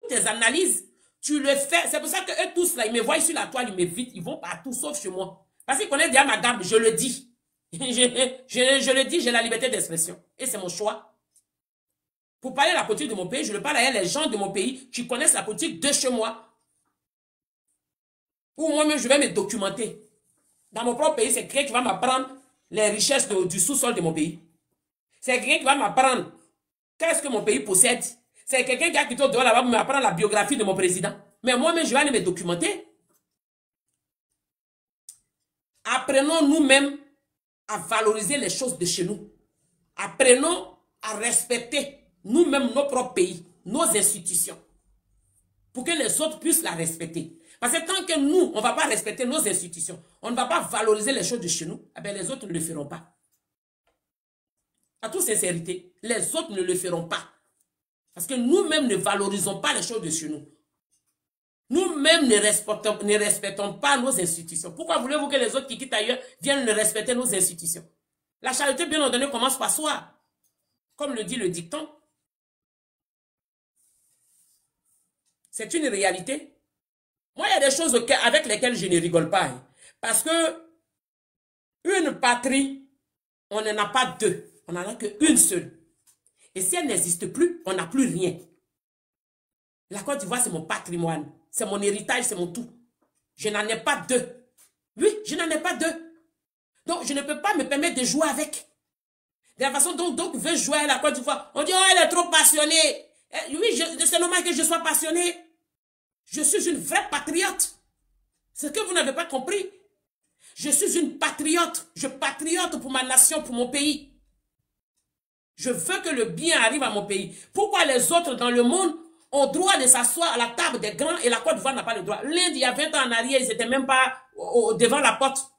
tes analyses, tu le fais. C'est pour ça que eux tous là, ils me voient sur la toile, ils m'évitent, ils vont partout sauf chez moi. Parce qu'ils connaissent déjà ma gamme, je le dis. Je le dis, j'ai la liberté d'expression. Et c'est mon choix. Pour parler de la politique de mon pays, je le parle à les gens de mon pays qui connaissent la politique de chez moi. Ou moi-même, je vais me documenter. Dans mon propre pays, c'est quelqu'un qui va m'apprendre les richesses du sous-sol de mon pays. C'est quelqu'un qui va m'apprendre qu'est-ce que mon pays possède. C'est quelqu'un qui a quitté au dehors là-bas pour m'apprendre la biographie de mon président. Mais moi-même, je vais aller me documenter. Apprenons nous-mêmes à valoriser les choses de chez nous. Apprenons à respecter nous-mêmes nos propres pays, nos institutions, pour que les autres puissent la respecter. Parce que tant que nous, on ne va pas respecter nos institutions, on ne va pas valoriser les choses de chez nous, eh bien les autres ne le feront pas. À toute sincérité, les autres ne le feront pas. Parce que nous-mêmes ne valorisons pas les choses de chez nous. Nous-mêmes ne respectons pas nos institutions. Pourquoi voulez-vous que les autres qui quittent ailleurs viennent respecter nos institutions? La charité bien ordonnée commence par soi. Comme le dit le dicton. C'est une réalité. Moi, il y a des choses avec lesquelles je ne rigole pas. Parce que une patrie, on n'en a pas deux. On n'en a qu'une seule. Et si elle n'existe plus, on n'a plus rien. La Côte d'Ivoire, c'est mon patrimoine. C'est mon héritage, c'est mon tout. Je n'en ai pas deux. Oui, je n'en ai pas deux. Donc, je ne peux pas me permettre de jouer avec. De la façon dont veut jouer à la Côte d'Ivoire. On dit, oh, elle est trop passionnée. Oui, c'est normal que je sois passionnée. Je suis une vraie patriote. C'est ce que vous n'avez pas compris. Je suis une patriote. Je patriote pour ma nation, pour mon pays. Je veux que le bien arrive à mon pays. Pourquoi les autres dans le monde ont droit de s'asseoir à la table des grands et la Côte d'Ivoire n'a pas le droit? L'Inde, il y a 20 ans en arrière, ils n'étaient même pas devant la porte.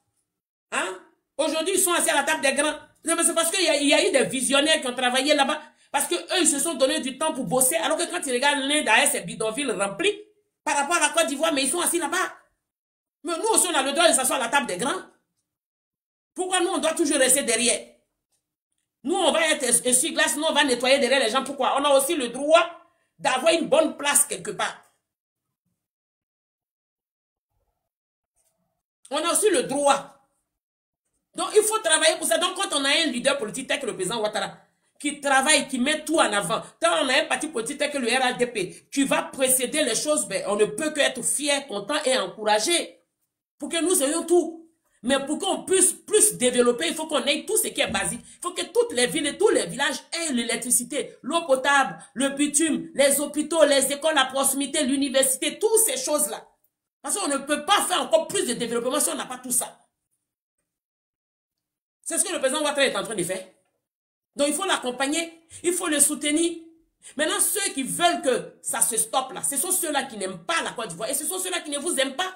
Hein? Aujourd'hui, ils sont assis à la table des grands. C'est parce qu'il y a eu des visionnaires qui ont travaillé là-bas. Parce qu'eux, ils se sont donné du temps pour bosser. Alors que quand ils regardent l'Inde, avec ses bidonvilles remplis, par rapport à la Côte d'Ivoire, mais ils sont assis là-bas. Mais nous aussi, on a le droit de s'asseoir à la table des grands. Pourquoi nous, on doit toujours rester derrière? Nous, on va être essuie-glace, nous, on va nettoyer derrière les gens. Pourquoi? On a aussi le droit d'avoir une bonne place quelque part. On a aussi le droit. Donc, il faut travailler pour ça. Donc, quand on a un leader politique tel que le président Ouattara, qui travaille, qui met tout en avant, quand on a un parti politique tel que le RHDP, qui va précéder les choses, ben, on ne peut qu'être fier, content et encouragé. Pour que nous ayons tout. Mais pour qu'on puisse plus développer, il faut qu'on ait tout ce qui est basique. Il faut que toutes les villes et tous les villages aient l'électricité, l'eau potable, le bitume, les hôpitaux, les écoles à proximité, l'université, toutes ces choses-là. Parce qu'on ne peut pas faire encore plus de développement si on n'a pas tout ça. C'est ce que le président Ouattara est en train de faire. Donc il faut l'accompagner, il faut le soutenir. Maintenant, ceux qui veulent que ça se stoppe là, ce sont ceux-là qui n'aiment pas la Côte d'Ivoire et ce sont ceux-là qui ne vous aiment pas.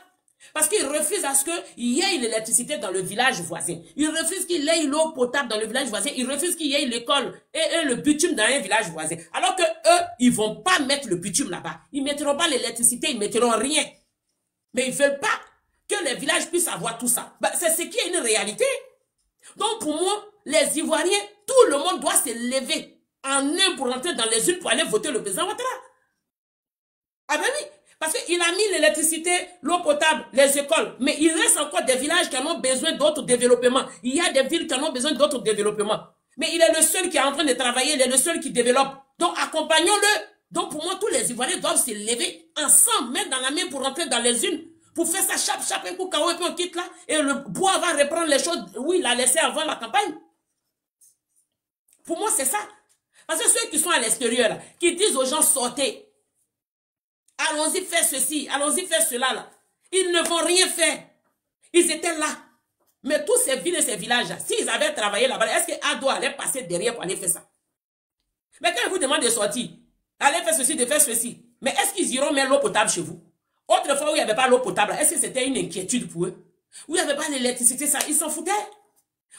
Parce qu'ils refusent à ce qu'il y ait l'électricité dans le village voisin. Ils refusent qu'il y ait l'eau potable dans le village voisin. Ils refusent qu'il y ait l'école et le bitume dans un village voisin. Alors que eux, ils ne vont pas mettre le bitume là-bas. Ils ne mettront pas l'électricité, ils ne mettront rien. Mais ils ne veulent pas que les villages puissent avoir tout ça. Ben, c'est ce qui est une réalité. Donc pour moi, les Ivoiriens, tout le monde doit se lever en un pour rentrer dans les urnes pour aller voter le président Ouattara. Ah ben oui. Parce qu'il a mis l'électricité, l'eau potable, les écoles. Mais il reste encore des villages qui en ont besoin d'autres développements. Il y a des villes qui en ont besoin d'autres développements. Mais il est le seul qui est en train de travailler, il est le seul qui développe. Donc accompagnons-le. Donc pour moi, tous les Ivoiriens doivent se lever ensemble, mettre dans la main pour rentrer dans les urnes. Pour faire ça, chape, un coup, KO, et puis on quitte là. Et le bois va reprendre les choses où il a laissé avant la campagne. Pour moi, c'est ça. Parce que ceux qui sont à l'extérieur, qui disent aux gens sortez. Allons-y faire ceci, allons-y faire cela là. Ils ne vont rien faire. Ils étaient là. Mais tous ces villes et ces villages, s'ils avaient travaillé là-bas, est-ce qu'Ado allait passer derrière pour aller faire ça? Mais quand ils vous demandent de sortir, allez faire ceci, de faire ceci. Mais est-ce qu'ils iront mettre l'eau potable chez vous? Autrefois où il n'y avait pas l'eau potable, est-ce que c'était une inquiétude pour eux? Où il n'y avait pas d'électricité, ça, ils s'en foutaient.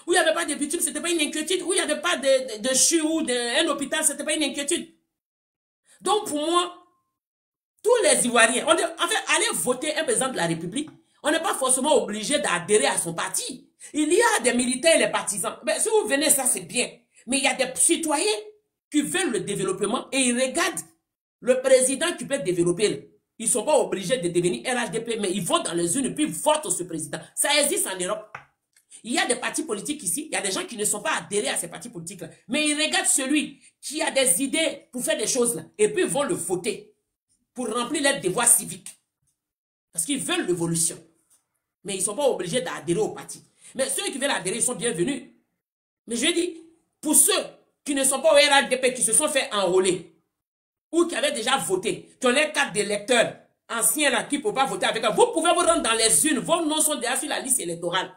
Où il n'y avait pas de bitume, ce n'était pas une inquiétude. Où il n'y avait pas de CHU ou d'un hôpital, ce n'était pas une inquiétude. Donc pour moi, tous les Ivoiriens, en fait, aller voter un président de la République, on n'est pas forcément obligé d'adhérer à son parti. Il y a des militaires et les partisans. Mais si vous venez, ça c'est bien. Mais il y a des citoyens qui veulent le développement et ils regardent Le président qui peut développer, ils ne sont pas obligés de devenir RHDP, mais ils votent dans les urnes et puis votent ce président. Ça existe en Europe. Il y a des partis politiques ici, il y a des gens qui ne sont pas adhérés à ces partis politiques-là. Mais ils regardent celui qui a des idées pour faire des choses-là. Et puis ils vont le voter pour remplir leurs devoirs civiques. Parce qu'ils veulent l'évolution. Mais ils ne sont pas obligés d'adhérer au parti. Mais ceux qui veulent adhérer, ils sont bienvenus. Mais je dis, pour ceux qui ne sont pas au RHDP, qui se sont fait enrôler, ou qui avaient déjà voté, qui ont les cartes d'électeurs anciens là, qui ne peuvent pas voter avec eux, vous pouvez vous rendre dans les urnes, vos noms sont déjà sur la liste électorale.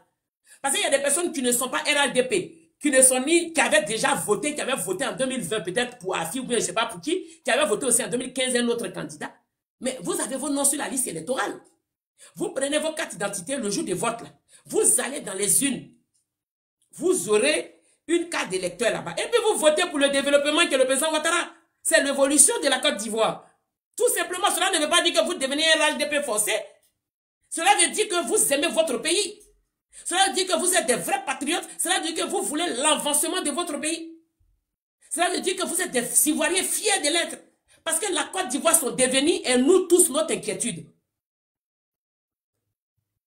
Parce qu'il y a des personnes qui ne sont pas RHDP, qui ne sont ni, qui avaient déjà voté, qui avaient voté en 2020 peut-être pour AFI ou bien je ne sais pas pour qui avaient voté aussi en 2015 un autre candidat. Mais vous avez vos noms sur la liste électorale. Vous prenez vos cartes d'identité le jour de vote là. Vous allez dans les urnes. Vous aurez une carte d'électeur là-bas. Et puis vous votez pour le développement que le président Ouattara. C'est l'évolution de la Côte d'Ivoire. Tout simplement, cela ne veut pas dire que vous devenez un RHDP forcé. Cela veut dire que vous aimez votre pays. Cela veut dire que vous êtes des vrais patriotes. Cela veut dire que vous voulez l'avancement de votre pays. Cela veut dire que vous êtes des Ivoiriens fiers de l'être. Parce que la Côte d'Ivoire sont devenus, et nous tous, notre inquiétude.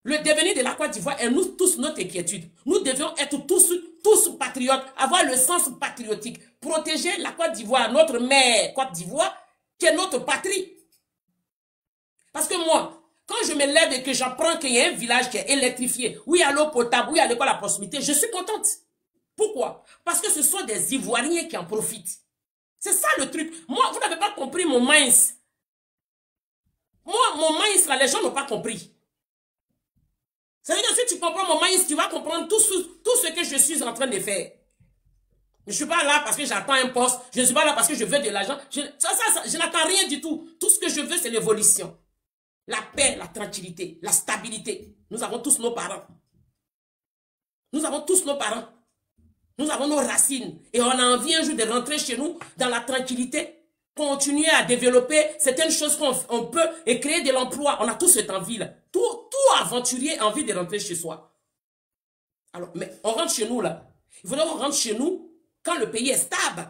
Le devenir de la Côte d'Ivoire est nous tous notre inquiétude. Nous devions être tous patriotes, avoir le sens patriotique. Protéger la Côte d'Ivoire, notre mère Côte d'Ivoire, qui est notre patrie. Parce que moi, quand je me lève et que j'apprends qu'il y a un village qui est électrifié, où il y a l'eau potable, où il y a l'école à proximité, je suis contente. Pourquoi? Parce que ce sont des Ivoiriens qui en profitent. C'est ça le truc. Moi, vous n'avez pas compris mon mince. Moi, mon mince, là, les gens n'ont pas compris. C'est-à-dire que si tu comprends mon mince, tu vas comprendre tout ce que je suis en train de faire. Je ne suis pas là parce que j'attends un poste. Je ne suis pas là parce que je veux de l'argent. Je n'attends rien du tout. Tout ce que je veux, c'est l'évolution. La paix, la tranquillité, la stabilité. Nous avons tous nos parents. Nous avons tous nos parents. Nous avons nos racines. Et on a envie un jour de rentrer chez nous dans la tranquillité. Continuer à développer certaines choses qu'on peut et créer de l'emploi. On a tous cette envie-là. Tout aventurier a envie de rentrer chez soi. Alors, mais on rentre chez nous là. Il faudrait qu'on rentre chez nous quand le pays est stable.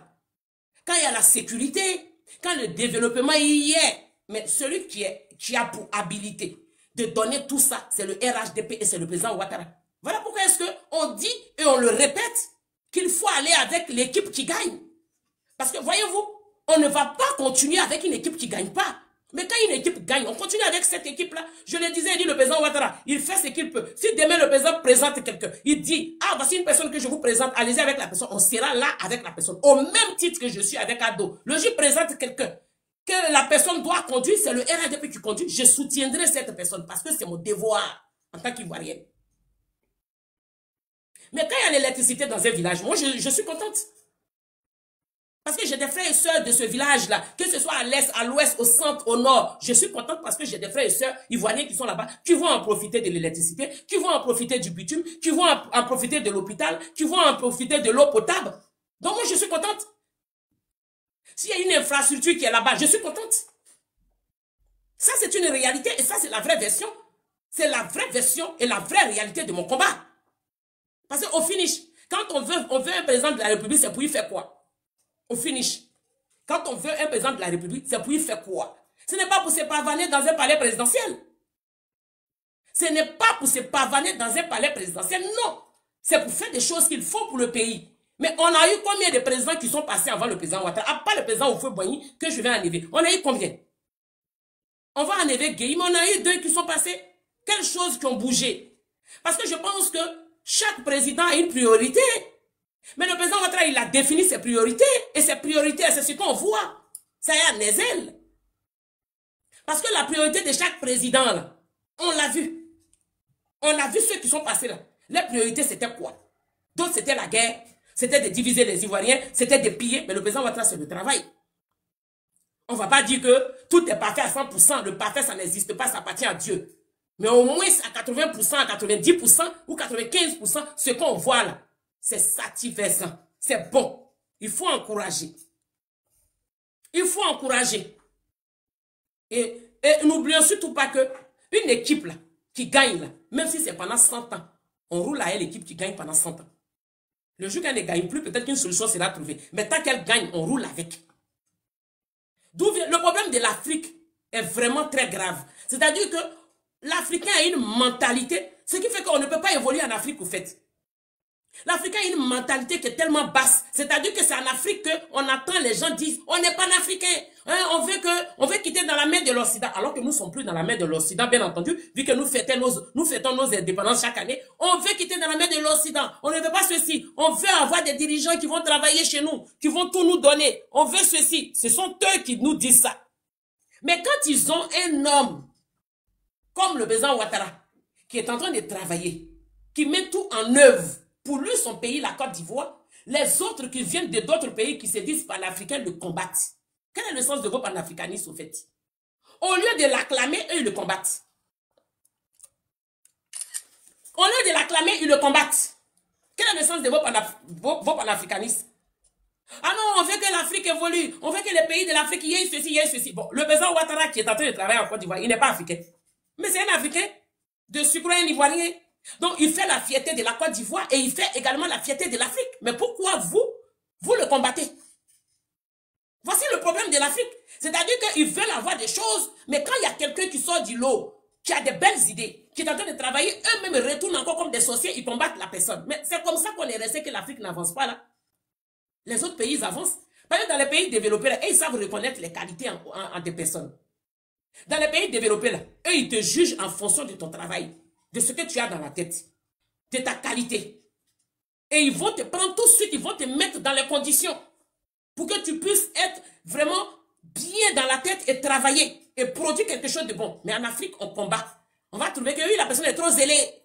Quand il y a la sécurité. Quand le développement y est. Mais celui qui a pour habilité de donner tout ça, c'est le RHDP et c'est le président Ouattara. Voilà pourquoi est-ce qu'on dit et on le répète qu'il faut aller avec l'équipe qui gagne. Parce que voyez-vous, on ne va pas continuer avec une équipe qui ne gagne pas. Mais quand une équipe gagne, on continue avec cette équipe-là. Je le disais, il dit le président Ouattara, il fait ce qu'il peut. Si demain le président présente quelqu'un, il dit, ah, voici une personne que je vous présente, allez-y avec la personne, on sera là avec la personne. Au même titre que je suis avec Ado. Le juge présente quelqu'un que la personne doit conduire, c'est le RHDP qui conduit. Je soutiendrai cette personne parce que c'est mon devoir en tant qu'Ivoirienne. Mais quand il y a l'électricité dans un village, moi je suis contente. Parce que j'ai des frères et sœurs de ce village-là, que ce soit à l'est, à l'ouest, au centre, au nord. Je suis contente parce que j'ai des frères et sœurs ivoiriens qui sont là-bas, qui vont en profiter de l'électricité, qui vont en profiter du bitume, qui vont en profiter de l'hôpital, qui vont en profiter de l'eau potable. Donc moi je suis contente. S'il y a une infrastructure qui est là-bas, je suis contente. Ça c'est une réalité et ça c'est la vraie version. C'est la vraie version et la vraie réalité de mon combat. Parce qu'au finish, quand on veut un président de la République, c'est pour y faire quoi? Au finish, quand on veut un président de la République, c'est pour y faire quoi? Ce n'est pas pour se pavaner dans un palais présidentiel. Ce n'est pas pour se pavaner dans un palais présidentiel, non. C'est pour faire des choses qu'il faut pour le pays. Mais on a eu combien de présidents qui sont passés avant le président Ouattara? À part le président Houphouët-Boigny que je vais enlever. On a eu combien? On va enlever Gueye, mais on a eu 2 qui sont passés. Quelles choses qui ont bougé? Parce que je pense que chaque président a une priorité. Mais le président Ouattara, il a défini ses priorités. Et ses priorités, c'est ce qu'on voit. Ça y est à Nézel. Parce que la priorité de chaque président, là, on l'a vu. On a vu ceux qui sont passés là. Les priorités, c'était quoi? D'autres, c'était la guerre. C'était de diviser les Ivoiriens. C'était de piller. Mais le président Ouattara, c'est le travail. On ne va pas dire que tout est parfait à 100%. Le parfait, ça n'existe pas. Ça appartient à Dieu. Mais au moins à 80%, à 90% ou 95%, ce qu'on voit là, c'est satisfaisant. C'est bon. Il faut encourager. Il faut encourager. Et n'oublions surtout pas que une équipe là, qui gagne là, même si c'est pendant 100 ans, on roule à elle l'équipe qui gagne pendant 100 ans. Le jour qu'elle ne gagne plus, peut-être qu'une solution sera trouvée. Mais tant qu'elle gagne, on roule avec. Le problème de l'Afrique est vraiment très grave. C'est-à-dire que l'Africain a une mentalité, ce qui fait qu'on ne peut pas évoluer en Afrique, au fait. L'Africain a une mentalité qui est tellement basse. C'est-à-dire que c'est en Afrique qu'on entend les gens dire on n'est pas africain. Hein, on veut quitter dans la main de l'Occident. Alors que nous ne sommes plus dans la main de l'Occident, bien entendu, vu que nous fêtons nos indépendances chaque année. On veut quitter dans la main de l'Occident. On ne veut pas ceci. On veut avoir des dirigeants qui vont travailler chez nous, qui vont tout nous donner. On veut ceci. Ce sont eux qui nous disent ça. Mais quand ils ont un homme comme le président Ouattara, qui est en train de travailler, qui met tout en œuvre, pour lui, son pays, la Côte d'Ivoire, les autres qui viennent d'autres pays qui se disent panafricains le combattent. Quel est le sens de vos panafricanistes, au fait? Au lieu de l'acclamer, eux, ils le combattent. Au lieu de l'acclamer, ils le combattent. Quel est le sens de vos panafricanistes? Ah non, on veut que l'Afrique évolue. On veut que les pays de l'Afrique y aient ceci, y aient ceci. Bon, le président Ouattara qui est en train de travailler en Côte d'Ivoire, il n'est pas africain. Mais c'est un Africain de sucre, un Ivoirien. Donc, il fait la fierté de la Côte d'Ivoire et il fait également la fierté de l'Afrique. Mais pourquoi vous le combattez? Voici le problème de l'Afrique. C'est-à-dire qu'ils veulent avoir des choses, mais quand il y a quelqu'un qui sort du lot, qui a des belles idées, qui est en train de travailler, eux-mêmes retournent encore comme des sorciers, ils combattent la personne. Mais c'est comme ça qu'on est resté que l'Afrique n'avance pas là. Les autres pays avancent. Parce que dans les pays développés, là, ils savent reconnaître les qualités en des personnes. Dans les pays développés, là, eux, ils te jugent en fonction de ton travail, de ce que tu as dans la tête, de ta qualité. Et ils vont te prendre tout de suite, ils vont te mettre dans les conditions pour que tu puisses être vraiment bien dans la tête et travailler et produire quelque chose de bon. Mais en Afrique, on combat. On va trouver que oui, la personne est trop zélée.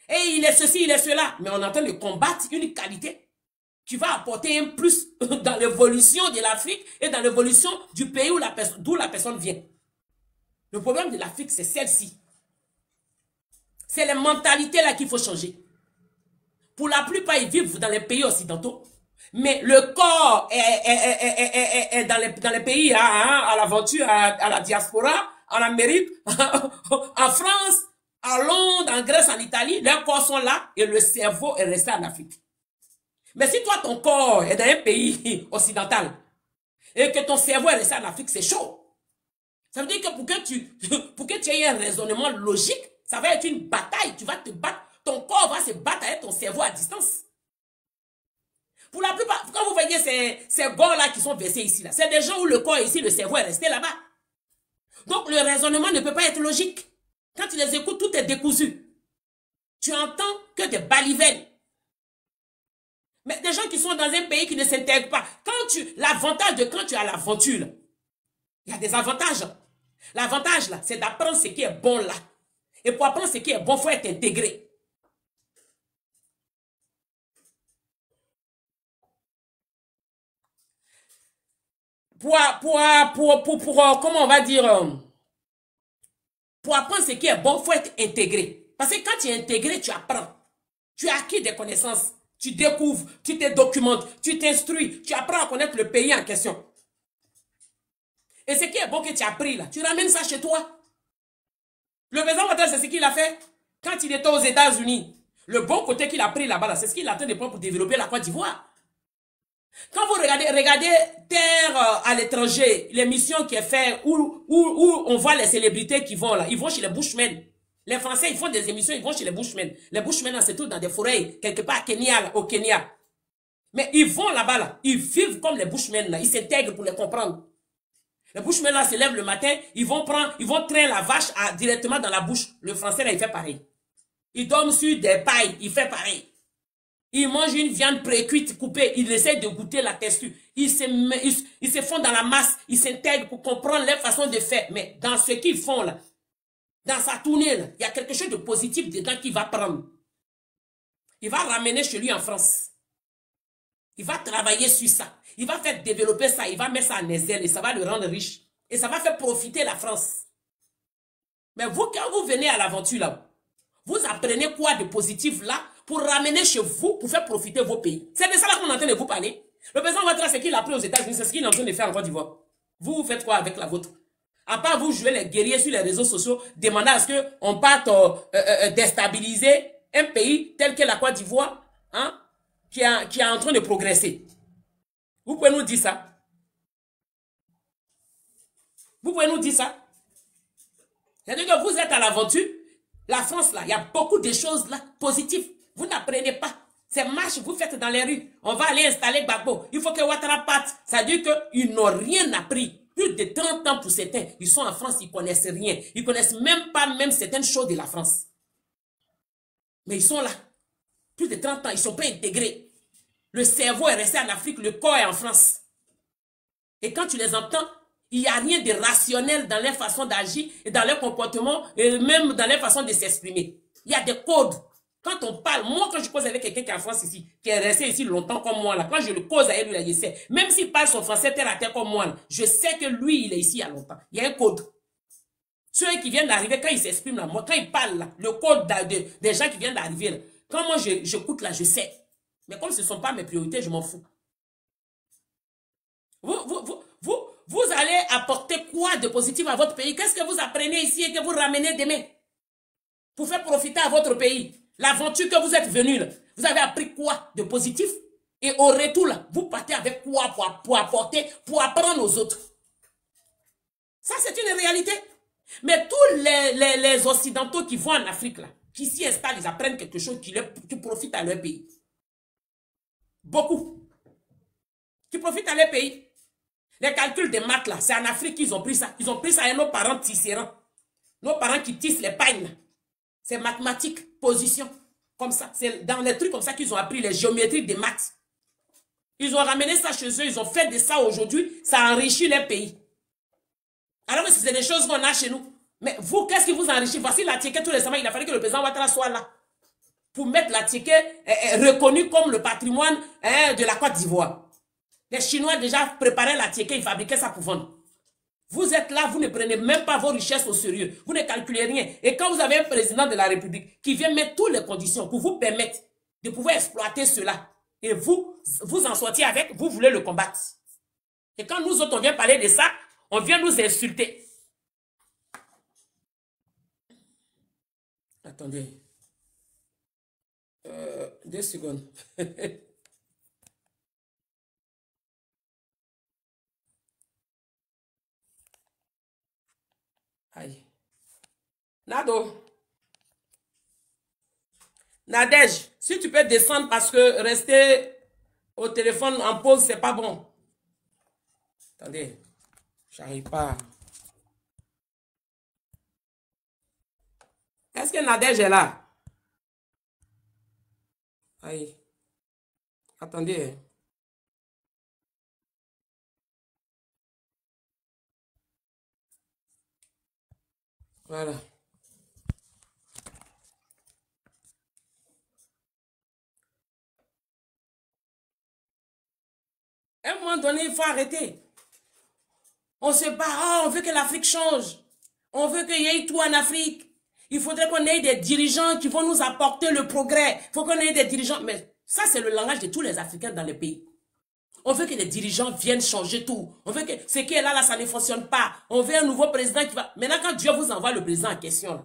Et il est ceci, il est cela. Mais on est en train de combattre une qualité qui va apporter un plus dans l'évolution de l'Afrique et dans l'évolution du pays d'où la personne vient. Le problème de l'Afrique, c'est celle-ci. C'est les mentalités là qu'il faut changer. Pour la plupart, ils vivent dans les pays occidentaux. Mais le corps est dans les pays, à l'aventure, à la diaspora, en Amérique, en France, à Londres, en Grèce, en Italie. Leurs corps sont là et le cerveau est resté en Afrique. Mais si toi, ton corps est dans un pays occidental et que ton cerveau est resté en Afrique, c'est chaud. Ça veut dire que pour que tu aies un raisonnement logique, ça va être une bataille. Tu vas te battre. Ton corps va se battre avec ton cerveau à distance. Pour la plupart, quand vous voyez ces gars-là qui sont versés ici, c'est des gens où le corps est ici, le cerveau est resté là-bas. Donc le raisonnement ne peut pas être logique. Quand tu les écoutes, tout est décousu. Tu entends que des balivernes. Mais des gens qui sont dans un pays qui ne s'intègrent pas. L'avantage de quand tu as l'aventure, il y a des avantages. L'avantage là, c'est d'apprendre ce qui est bon là. Et pour apprendre ce qui est bon, il faut être intégré. Comment on va dire, pour apprendre ce qui est bon, il faut être intégré. Parce que quand tu es intégré, tu apprends. Tu as acquis des connaissances. Tu découvres, tu te documentes, tu t'instruis, tu apprends à connaître le pays en question. Et ce qui est bon que tu as appris là, tu ramènes ça chez toi. Le président Ouattara, c'est ce qu'il a fait quand il était aux États-Unis. Le bon côté qu'il a pris là-bas, c'est ce qu'il a tenté de prendre pour développer la Côte d'Ivoire. Quand vous regardez Terre à l'étranger, l'émission qui est faite où on voit les célébrités qui vont là, ils vont chez les Bushmen. Les Français, ils font des émissions, ils vont chez les Bushmen. Les Bushmen, c'est tout dans des forêts, quelque part au Kenya. Mais ils vont là-bas, là, ils vivent comme les Bushmen, là, ils s'intègrent pour les comprendre. Les Bushmen, là, se lèvent le matin, ils vont traire la vache directement dans la bouche. Le Français, là, il fait pareil. Il dorment sur des pailles, il fait pareil. Ils mangent une viande pré-cuite, coupée, ils essaient de goûter la texture. Ils se font dans la masse, ils s'intègrent pour comprendre leur façon de faire. Mais dans ce qu'ils font, là, dans sa tournée, là, il y a quelque chose de positif dedans qu'il va prendre. Il va ramener chez lui en France. Il va travailler sur ça. Il va faire développer ça. Il va mettre ça en aisselle et ça va le rendre riche. Et ça va faire profiter la France. Mais vous, quand vous venez à l'aventure là, vous apprenez quoi de positif là pour ramener chez vous, pour faire profiter vos pays. C'est de ça là qu'on est en train de vous parler. Le président Ouattara, c'est qu'il a pris aux États-Unis, c'est ce qu'il est en train de faire en Côte d'Ivoire. Vous faites quoi avec la vôtre? À part vous jouer les guerriers sur les réseaux sociaux, demander à ce qu'on parte déstabiliser un pays tel que la Côte d'Ivoire, hein, qui est en train de progresser. Vous pouvez nous dire ça? Vous pouvez nous dire ça? C'est-à-dire que vous êtes à l'aventure. La France, là, il y a beaucoup de choses là positives. Vous n'apprenez pas. Ces marches que vous faites dans les rues. On va aller installer Gbagbo. Il faut que Ouattara parte. Ça veut dire qu'ils n'ont rien appris. Plus de 30 ans pour certains. Ils sont en France, ils ne connaissent rien. Ils ne connaissent même pas certaines choses de la France. Mais ils sont là. Plus de 30 ans, ils ne sont pas intégrés. Le cerveau est resté en Afrique, le corps est en France. Et quand tu les entends, il n'y a rien de rationnel dans leur façon d'agir et dans leur comportement et même dans leur façon de s'exprimer. Il y a des codes. Quand on parle, moi quand je cause avec quelqu'un qui est en France ici, qui est resté ici longtemps comme moi, là, quand je le cause avec lui, là, je sais, même s'il parle son français terre à terre comme moi, là, je sais que lui, il est ici il y a longtemps. Il y a un code. Ceux qui viennent d'arriver, quand ils s'expriment là, moi, quand ils parlent là, le code des gens qui viennent d'arriver là, quand moi j'écoute là, je sais. Mais comme ce ne sont pas mes priorités, je m'en fous. Vous allez apporter quoi de positif à votre pays? Qu'est-ce que vous apprenez ici et que vous ramenez demain? Pour faire profiter à votre pays. L'aventure que vous êtes venu là, vous avez appris quoi de positif? Et au retour là, vous partez avec quoi pour apporter, pour apprendre aux autres? Ça c'est une réalité. Mais tous les Occidentaux qui vont en Afrique là, qui s'y installent, ils apprennent quelque chose qui profite à leur pays. Beaucoup. Qui profitent à leur pays. Les calculs des maths là, c'est en Afrique qu'ils ont pris ça. Ils ont pris ça à nos parents tisserands. Nos parents qui tissent les pagnes. C'est mathématiques, position. Comme ça. C'est dans les trucs comme ça qu'ils ont appris les géométries des maths. Ils ont ramené ça chez eux. Ils ont fait de ça aujourd'hui. Ça enrichit leur pays. Alors que c'est des choses qu'on a chez nous. Mais vous, qu'est-ce qui vous enrichit? Voici la Tiéké tout récemment. Il a fallu que le président Ouattara soit là. Pour mettre la Tiéké reconnue comme le patrimoine de la Côte d'Ivoire. Les Chinois déjà préparaient la Tiéké, ils fabriquaient ça pour vendre. Vous êtes là, vous ne prenez même pas vos richesses au sérieux. Vous ne calculez rien. Et quand vous avez un président de la République qui vient mettre toutes les conditions pour vous permettre de pouvoir exploiter cela, et vous en sortiez avec, vous voulez le combattre. Et quand nous autres, on vient parler de ça, on vient nous insulter. Attendez. 2 secondes. Aïe. Nado. Nadège, si tu peux descendre parce que rester au téléphone en pause, c'est pas bon. Attendez. J'arrive pas. Est-ce que Nadège est là? Aïe. Attendez. Voilà. À un moment donné, il faut arrêter. On se bat, oh, on veut que l'Afrique change. On veut qu'il y ait tout en Afrique. Il faudrait qu'on ait des dirigeants qui vont nous apporter le progrès. Il faut qu'on ait des dirigeants. Mais ça, c'est le langage de tous les Africains dans le pays. On veut que les dirigeants viennent changer tout. On veut que ce qui est là, ça ne fonctionne pas. On veut un nouveau président qui va... Maintenant, quand Dieu vous envoie le président en question, là,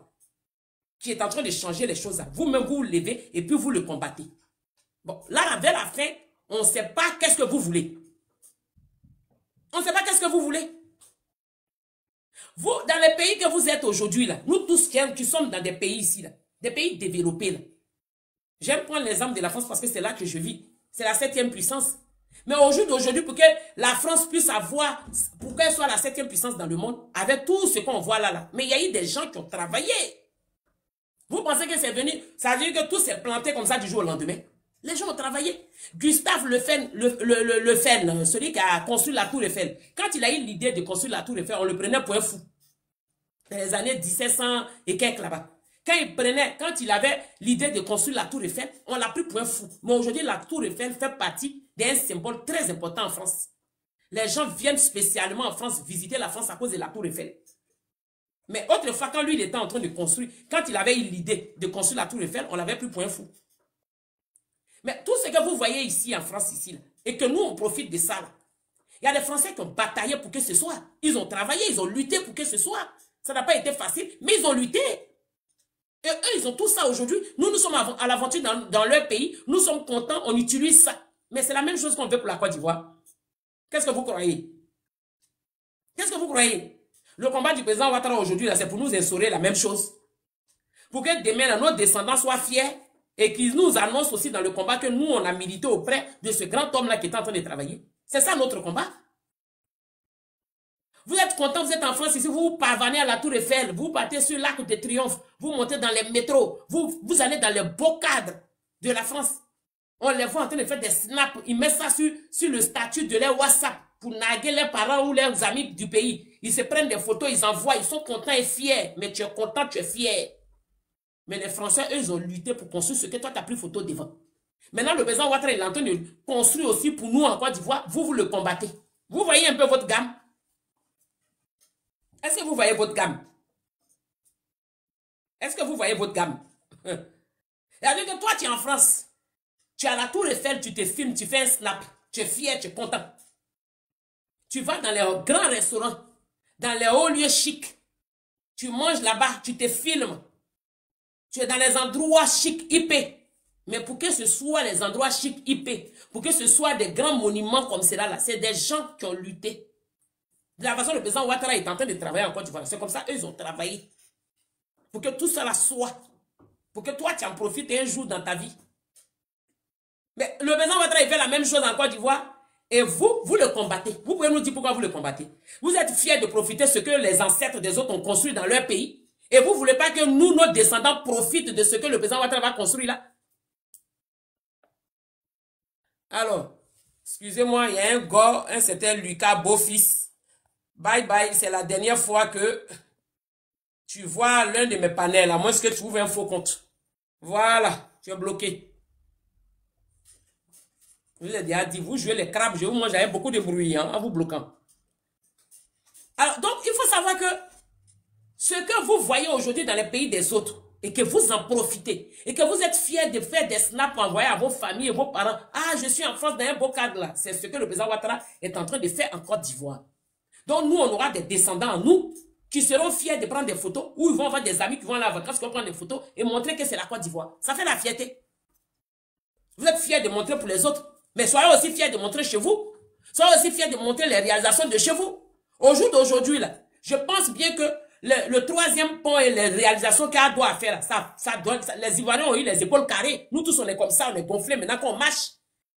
qui est en train de changer les choses, vous-même, vous levez et puis vous le combattez. Bon, là, vers la fin, on ne sait pas qu'est-ce que vous voulez. On ne sait pas qu'est-ce que vous voulez. Vous, dans les pays que vous êtes aujourd'hui, là, nous tous qui sommes dans des pays ici, là, des pays développés, là. J'aime prendre l'exemple de la France parce que c'est là que je vis. C'est la 7e puissance. Mais au jour d'aujourd'hui, pour que la France puisse avoir, pour qu'elle soit la 7e puissance dans le monde, avec tout ce qu'on voit là. Mais il y a eu des gens qui ont travaillé. Vous pensez que c'est venu, ça veut dire que tout s'est planté comme ça du jour au lendemain. Les gens ont travaillé. Gustave Le Fen, celui qui a construit la tour Eiffel, quand il a eu l'idée de construire la tour Eiffel, on le prenait pour un fou. Dans les années 1700 et quelques là-bas. Quand il avait l'idée de construire la tour Eiffel, on l'a pris pour un fou. Mais aujourd'hui, la tour Eiffel fait partie d'un symbole très important en France. Les gens viennent spécialement en France visiter la France à cause de la tour Eiffel. Mais autrefois, quand lui, il était en train de construire, quand il avait eu l'idée de construire la tour Eiffel, on l'avait pris pour un fou. Mais tout ce que vous voyez ici en France, ici, là, et que nous, on profite de ça, là, il y a des Français qui ont bataillé pour que ce soit. Ils ont travaillé, ils ont lutté pour que ce soit. Ça n'a pas été facile, mais ils ont lutté. Et eux, ils ont tout ça aujourd'hui. Nous, nous sommes à l'aventure dans leur pays. Nous sommes contents, on utilise ça. Mais c'est la même chose qu'on veut pour la Côte d'Ivoire. Qu'est-ce que vous croyez? Qu'est-ce que vous croyez? Le combat du président Ouattara aujourd'hui, c'est pour nous instaurer la même chose. Pour que demain, nos descendants soient fiers et qu'ils nous annoncent aussi dans le combat que nous, on a milité auprès de ce grand homme-là qui est en train de travailler. C'est ça notre combat. Vous êtes content, vous êtes en France ici, vous parvenez à la Tour Eiffel, vous partez sur l'Arc de Triomphe, vous montez dans les métros, vous allez dans les beaux cadres de la France. On les voit en train de faire des snaps, ils mettent ça sur le statut de leur WhatsApp pour narguer leurs parents ou leurs amis du pays. Ils se prennent des photos, ils envoient, ils sont contents et fiers. Mais tu es content, tu es fier. Mais les Français, eux, ils ont lutté pour construire ce que toi, tu as pris photo devant. Maintenant, le président Ouattara, il est en train de construire aussi pour nous en Côte d'Ivoire. Vous le combattez. Vous voyez un peu votre gamme? Est-ce que vous voyez votre gamme? Est-ce que vous voyez votre gamme? C'est-à-dire que toi, tu es en France. Tu es à la Tour Eiffel, tu te filmes, tu fais un snap. Tu es fier, tu es content. Tu vas dans les grands restaurants, dans les hauts lieux chics. Tu manges là-bas, tu te filmes. Tu es dans les endroits chics, IP. Mais pour que ce soit les endroits chics, IP, pour que ce soit des grands monuments comme cela, là, c'est des gens qui ont lutté. De la façon, le président Ouattara est en train de travailler en Côte d'Ivoire. C'est comme ça, eux, ils ont travaillé. Pour que tout cela soit. Pour que toi, tu en profites un jour dans ta vie. Mais le président Ouattara, il fait la même chose en Côte d'Ivoire. Et vous, vous le combattez. Vous pouvez nous dire pourquoi vous le combattez. Vous êtes fiers de profiter de ce que les ancêtres des autres ont construit dans leur pays. Et vous ne voulez pas que nous, nos descendants, profitent de ce que le président Ouattara va construire là. Alors, excusez-moi, il y a un gars, un certain Lucas Beaufils. Bye bye, c'est la dernière fois que tu vois l'un de mes panels, à moins que tu ouvres un faux compte. Voilà, tu es bloqué. Je vous ai déjà dit, vous jouez les crabes, je vous mange avec beaucoup de bruit hein, en vous bloquant. Alors, donc, il faut savoir que ce que vous voyez aujourd'hui dans les pays des autres, et que vous en profitez, et que vous êtes fiers de faire des snaps pour envoyer à vos familles et vos parents, ah, je suis en France dans un beau cadre là, c'est ce que le président Ouattara est en train de faire en Côte d'Ivoire. Donc, nous, on aura des descendants en nous qui seront fiers de prendre des photos, ou ils vont avoir des amis qui vont aller en vacances, qui vont prendre des photos et montrer que c'est la Côte d'Ivoire. Ça fait la fierté. Vous êtes fiers de montrer pour les autres, mais soyez aussi fiers de montrer chez vous. Soyez aussi fiers de montrer les réalisations de chez vous. Au jour d'aujourd'hui, là, je pense bien que le troisième pont et les réalisations qu'elle doit faire, les Ivoiriens ont eu les épaules carrées. Nous tous, on est comme ça, on est gonflés maintenant qu'on marche.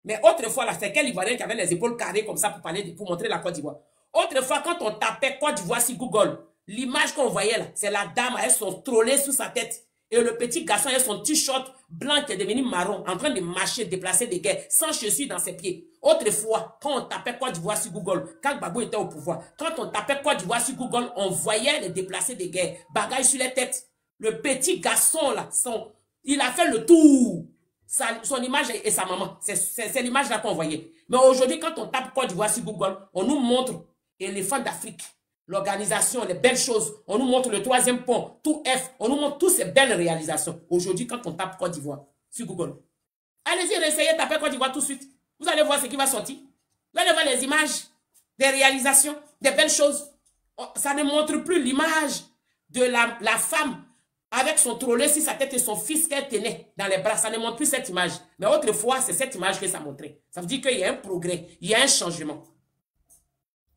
Mais autrefois, là, c'est quel Ivoirien qui avait les épaules carrées comme ça pour montrer la Côte d'Ivoire? Autrefois, quand on tapait Côte d'Ivoire sur Google, l'image qu'on voyait là, c'est la dame avec son trolley sous sa tête. Et le petit garçon avec son t-shirt blanc qui est devenu marron, en train de marcher, déplacer des guerres, sans chaussures dans ses pieds. Autrefois, quand on tapait Côte d'Ivoire sur Google, quand Gbagbo était au pouvoir, quand on tapait Côte d'Ivoire sur Google, on voyait les déplacés des guerres, bagailles sur les têtes. Le petit garçon là, il a fait le tour. Son image et sa maman, c'est l'image là qu'on voyait. Mais aujourd'hui, quand on tape Côte d'Ivoire sur Google, on nous montre éléphant d'Afrique. L'organisation, les belles choses. On nous montre le troisième pont, tout F. On nous montre toutes ces belles réalisations. Aujourd'hui, quand on tape Côte d'Ivoire sur Google, allez-y, réessayez, tapez Côte d'Ivoire tout de suite. Vous allez voir ce qui va sortir. Vous allez voir les images, des réalisations, des belles choses. Ça ne montre plus l'image de la femme avec son trolley sur sa tête et son fils qu'elle tenait dans les bras. Ça ne montre plus cette image. Mais autrefois, c'est cette image que ça montrait. Ça veut dire qu'il y a un progrès, il y a un changement.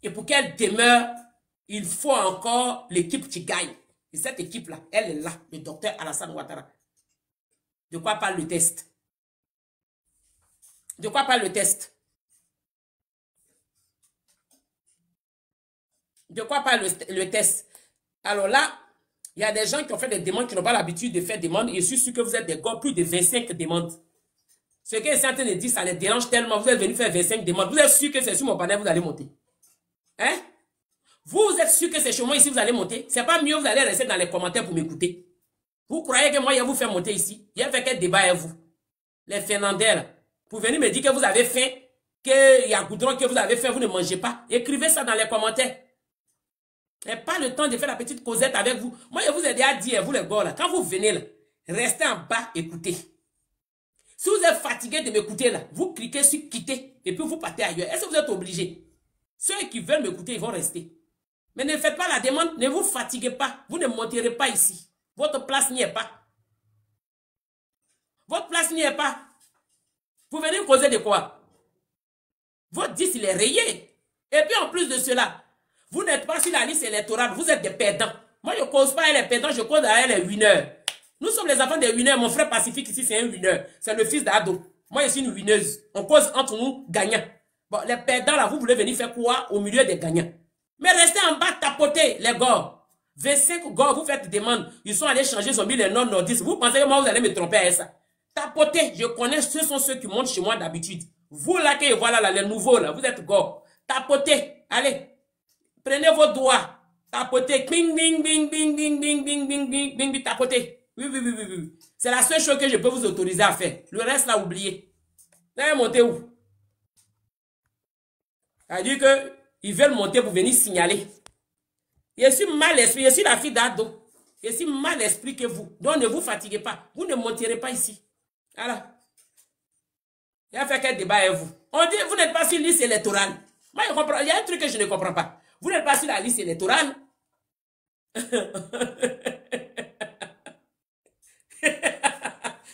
Et pour qu'elle demeure, il faut encore l'équipe qui gagne. Et cette équipe-là, elle est là, le docteur Alassane Ouattara. De quoi parle le test? De quoi parle le test? De quoi parle le test? Alors là, il y a des gens qui ont fait des demandes qui n'ont pas l'habitude de faire des demandes. Et je suis sûr que vous êtes des gars, plus de 25 demandes. Ce que les en de dire, ça les dérange tellement. Vous êtes venu faire 25 demandes. Vous êtes sûr que c'est sur mon panel, vous allez monter. Hein? Vous êtes sûr que c'est chez moi ici, vous allez monter? C'est pas mieux, vous allez rester dans les commentaires pour m'écouter. Vous croyez que moi, je vais vous faire monter ici? Je vais faire quel débat avec vous? Les Finlandais, là. Pour venir me dire que vous avez faim, qu'il y a goudron que vous avez fait, vous ne mangez pas. Écrivez ça dans les commentaires. Et pas le temps de faire la petite causette avec vous. Moi, je vous ai déjà dit, vous les gars, là, quand vous venez là, restez en bas, écoutez. Si vous êtes fatigué de m'écouter là, vous cliquez sur quitter et puis vous partez ailleurs. Est-ce que vous êtes obligé? Ceux qui veulent m'écouter, ils vont rester. Mais ne faites pas la demande, ne vous fatiguez pas. Vous ne monterez pas ici. Votre place n'y est pas. Votre place n'y est pas. Vous venez causer de quoi? Votre 10, il est rayé. Et puis en plus de cela, Vous n'êtes pas sur la liste électorale, vous êtes des perdants. Moi, je ne cause pas les perdants, je cause derrière les winners. Nous sommes les enfants des winners. Mon frère Pacifique ici, c'est un winner. C'est le fils d'Ado. Moi, je suis une winneuse. On cause entre nous gagnants. Bon, les perdants, là, vous voulez venir faire quoi au milieu des gagnants? Mais restez en bas, tapoter, les gars. 25 gars, vous faites demande. Ils sont allés changer, ils ont mis les noms nordistes. Vous pensez que moi, vous allez me tromper à ça? Tapotez, je connais, ce sont ceux qui montent chez moi d'habitude. Vous là, que voilà, là, les nouveaux, là, vous êtes gars. Tapotez, allez. Prenez vos doigts. Tapotez. Bing, bing, bing, bing, bing, bing, bing, bing, bing, bing, bing, tapotez. Oui, oui, oui, oui, oui. C'est la seule chose que je peux vous autoriser à faire. Le reste, là, oubliez. Vous allez monter où? C'est-à-dire qu'ils veulent monter pour venir signaler. Je suis mal esprit, je suis la fille d'Ado. Je suis mal esprit que vous. Donc ne vous fatiguez pas. Vous ne monterez pas ici. Voilà. Il a fait quel débat avec vous? On dit vous n'êtes pas sur la liste électorale. Moi je comprends. Il y a un truc que je ne comprends pas. Vous n'êtes pas sur la liste électorale.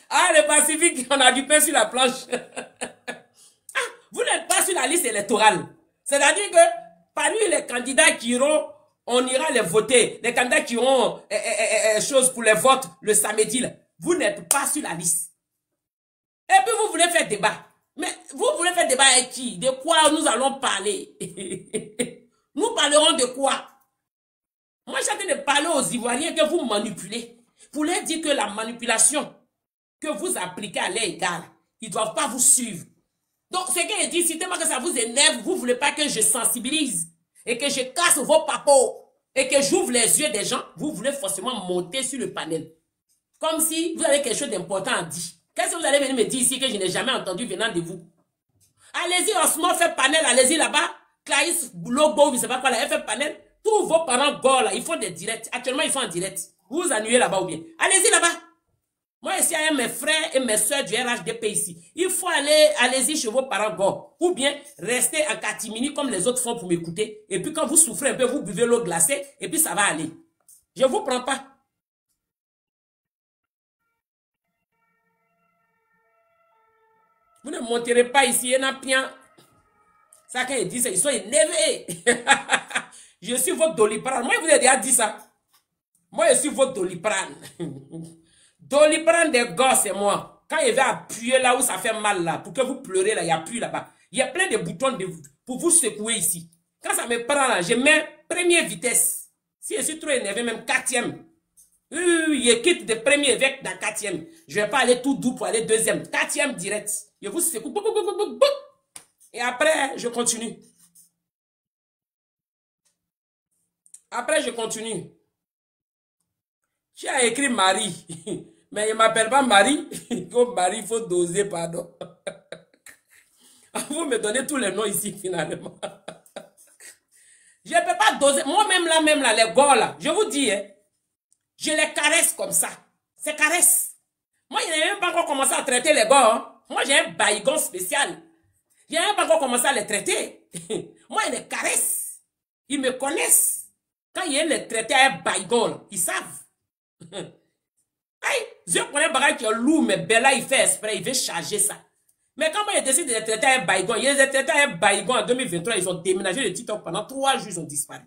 Ah, le Pacifique, on a du pain sur la planche. Ah, vous n'êtes pas sur la liste électorale. C'est-à-dire que parmi les candidats qui iront, on ira les voter. Les candidats qui auront choses pour les votes le samedi, là, vous n'êtes pas sur la liste. Et puis vous voulez faire débat. Mais vous voulez faire débat avec qui? De quoi nous allons parler? Nous parlerons de quoi? Moi, j'ai envie de parler aux Ivoiriens que vous manipulez. Pour leur dire que la manipulation que vous appliquez à leur égard, ils ne doivent pas vous suivre. Donc, ce que je dis, si tellement que ça vous énerve, vous ne voulez pas que je sensibilise et que je casse vos papos et que j'ouvre les yeux des gens, vous voulez forcément monter sur le panel. Comme si vous avez quelque chose d'important à dire. Qu'est-ce que vous allez venir me dire ici que je n'ai jamais entendu venant de vous? Allez-y, Osmo fait panel, allez-y là-bas. Clarisse, Logo, je ne sais pas quoi, là, elle fait panel. Tous vos parents gore là, ils font des directs. Actuellement, ils font en direct. Vous vous ennuyez là-bas ou bien? Allez-y là-bas. Moi, ici, il y a mes frères et mes soeurs du RHDP ici. Il faut allez-y chez vos parents gore. Ou bien, restez en catimini comme les autres font pour m'écouter. Et puis, quand vous souffrez un peu, vous buvez l'eau glacée. Et puis, ça va aller. Je ne vous prends pas. Vous ne monterez pas ici. Il y en a bien. Ça, quand ils disent ça, ils sont énervés. Je suis votre Doliprane. Moi, je vous ai déjà dit ça. Moi, je suis votre Doliprane. Doliprane des gosses, c'est moi. Quand il va appuyer là où ça fait mal, là, pour que vous pleurez, là, il appuie là-bas. Il y a plein de boutons pour vous secouer ici. Quand ça me prend là, je mets première vitesse. Si je suis trop énervé, même quatrième. Je quitte de premier avec dans quatrième. Je ne vais pas aller tout doux pour aller deuxième. Quatrième direct. Je vous secoue. Et après, je continue. Après, je continue. Tu as écrit Marie. Mais il ne m'appelle pas Marie. Comme Marie, il faut doser, pardon. Vous me donnez tous les noms ici, finalement. Je ne peux pas doser. Moi-même, là, les gars, là, je vous dis, hein, je les caresse comme ça. C'est caresse. Moi, je n'ai même pas encore commencé à traiter les gars. Hein. Moi, j'ai un baïgon spécial. Je n'ai même pas encore commencé à les traiter. Moi, je les caresse. Ils me connaissent. Quand il y a les traités à un baïgon, ils savent. Aïe, je connais un bagage qui est lourd, mais Bella, il fait exprès, il veut charger ça. Mais quand moi, il décide de les traiter à un baïgon, il les a traités à un baïgon en 2023, ils ont déménagé le TikTok pendant 3 jours, ils ont disparu.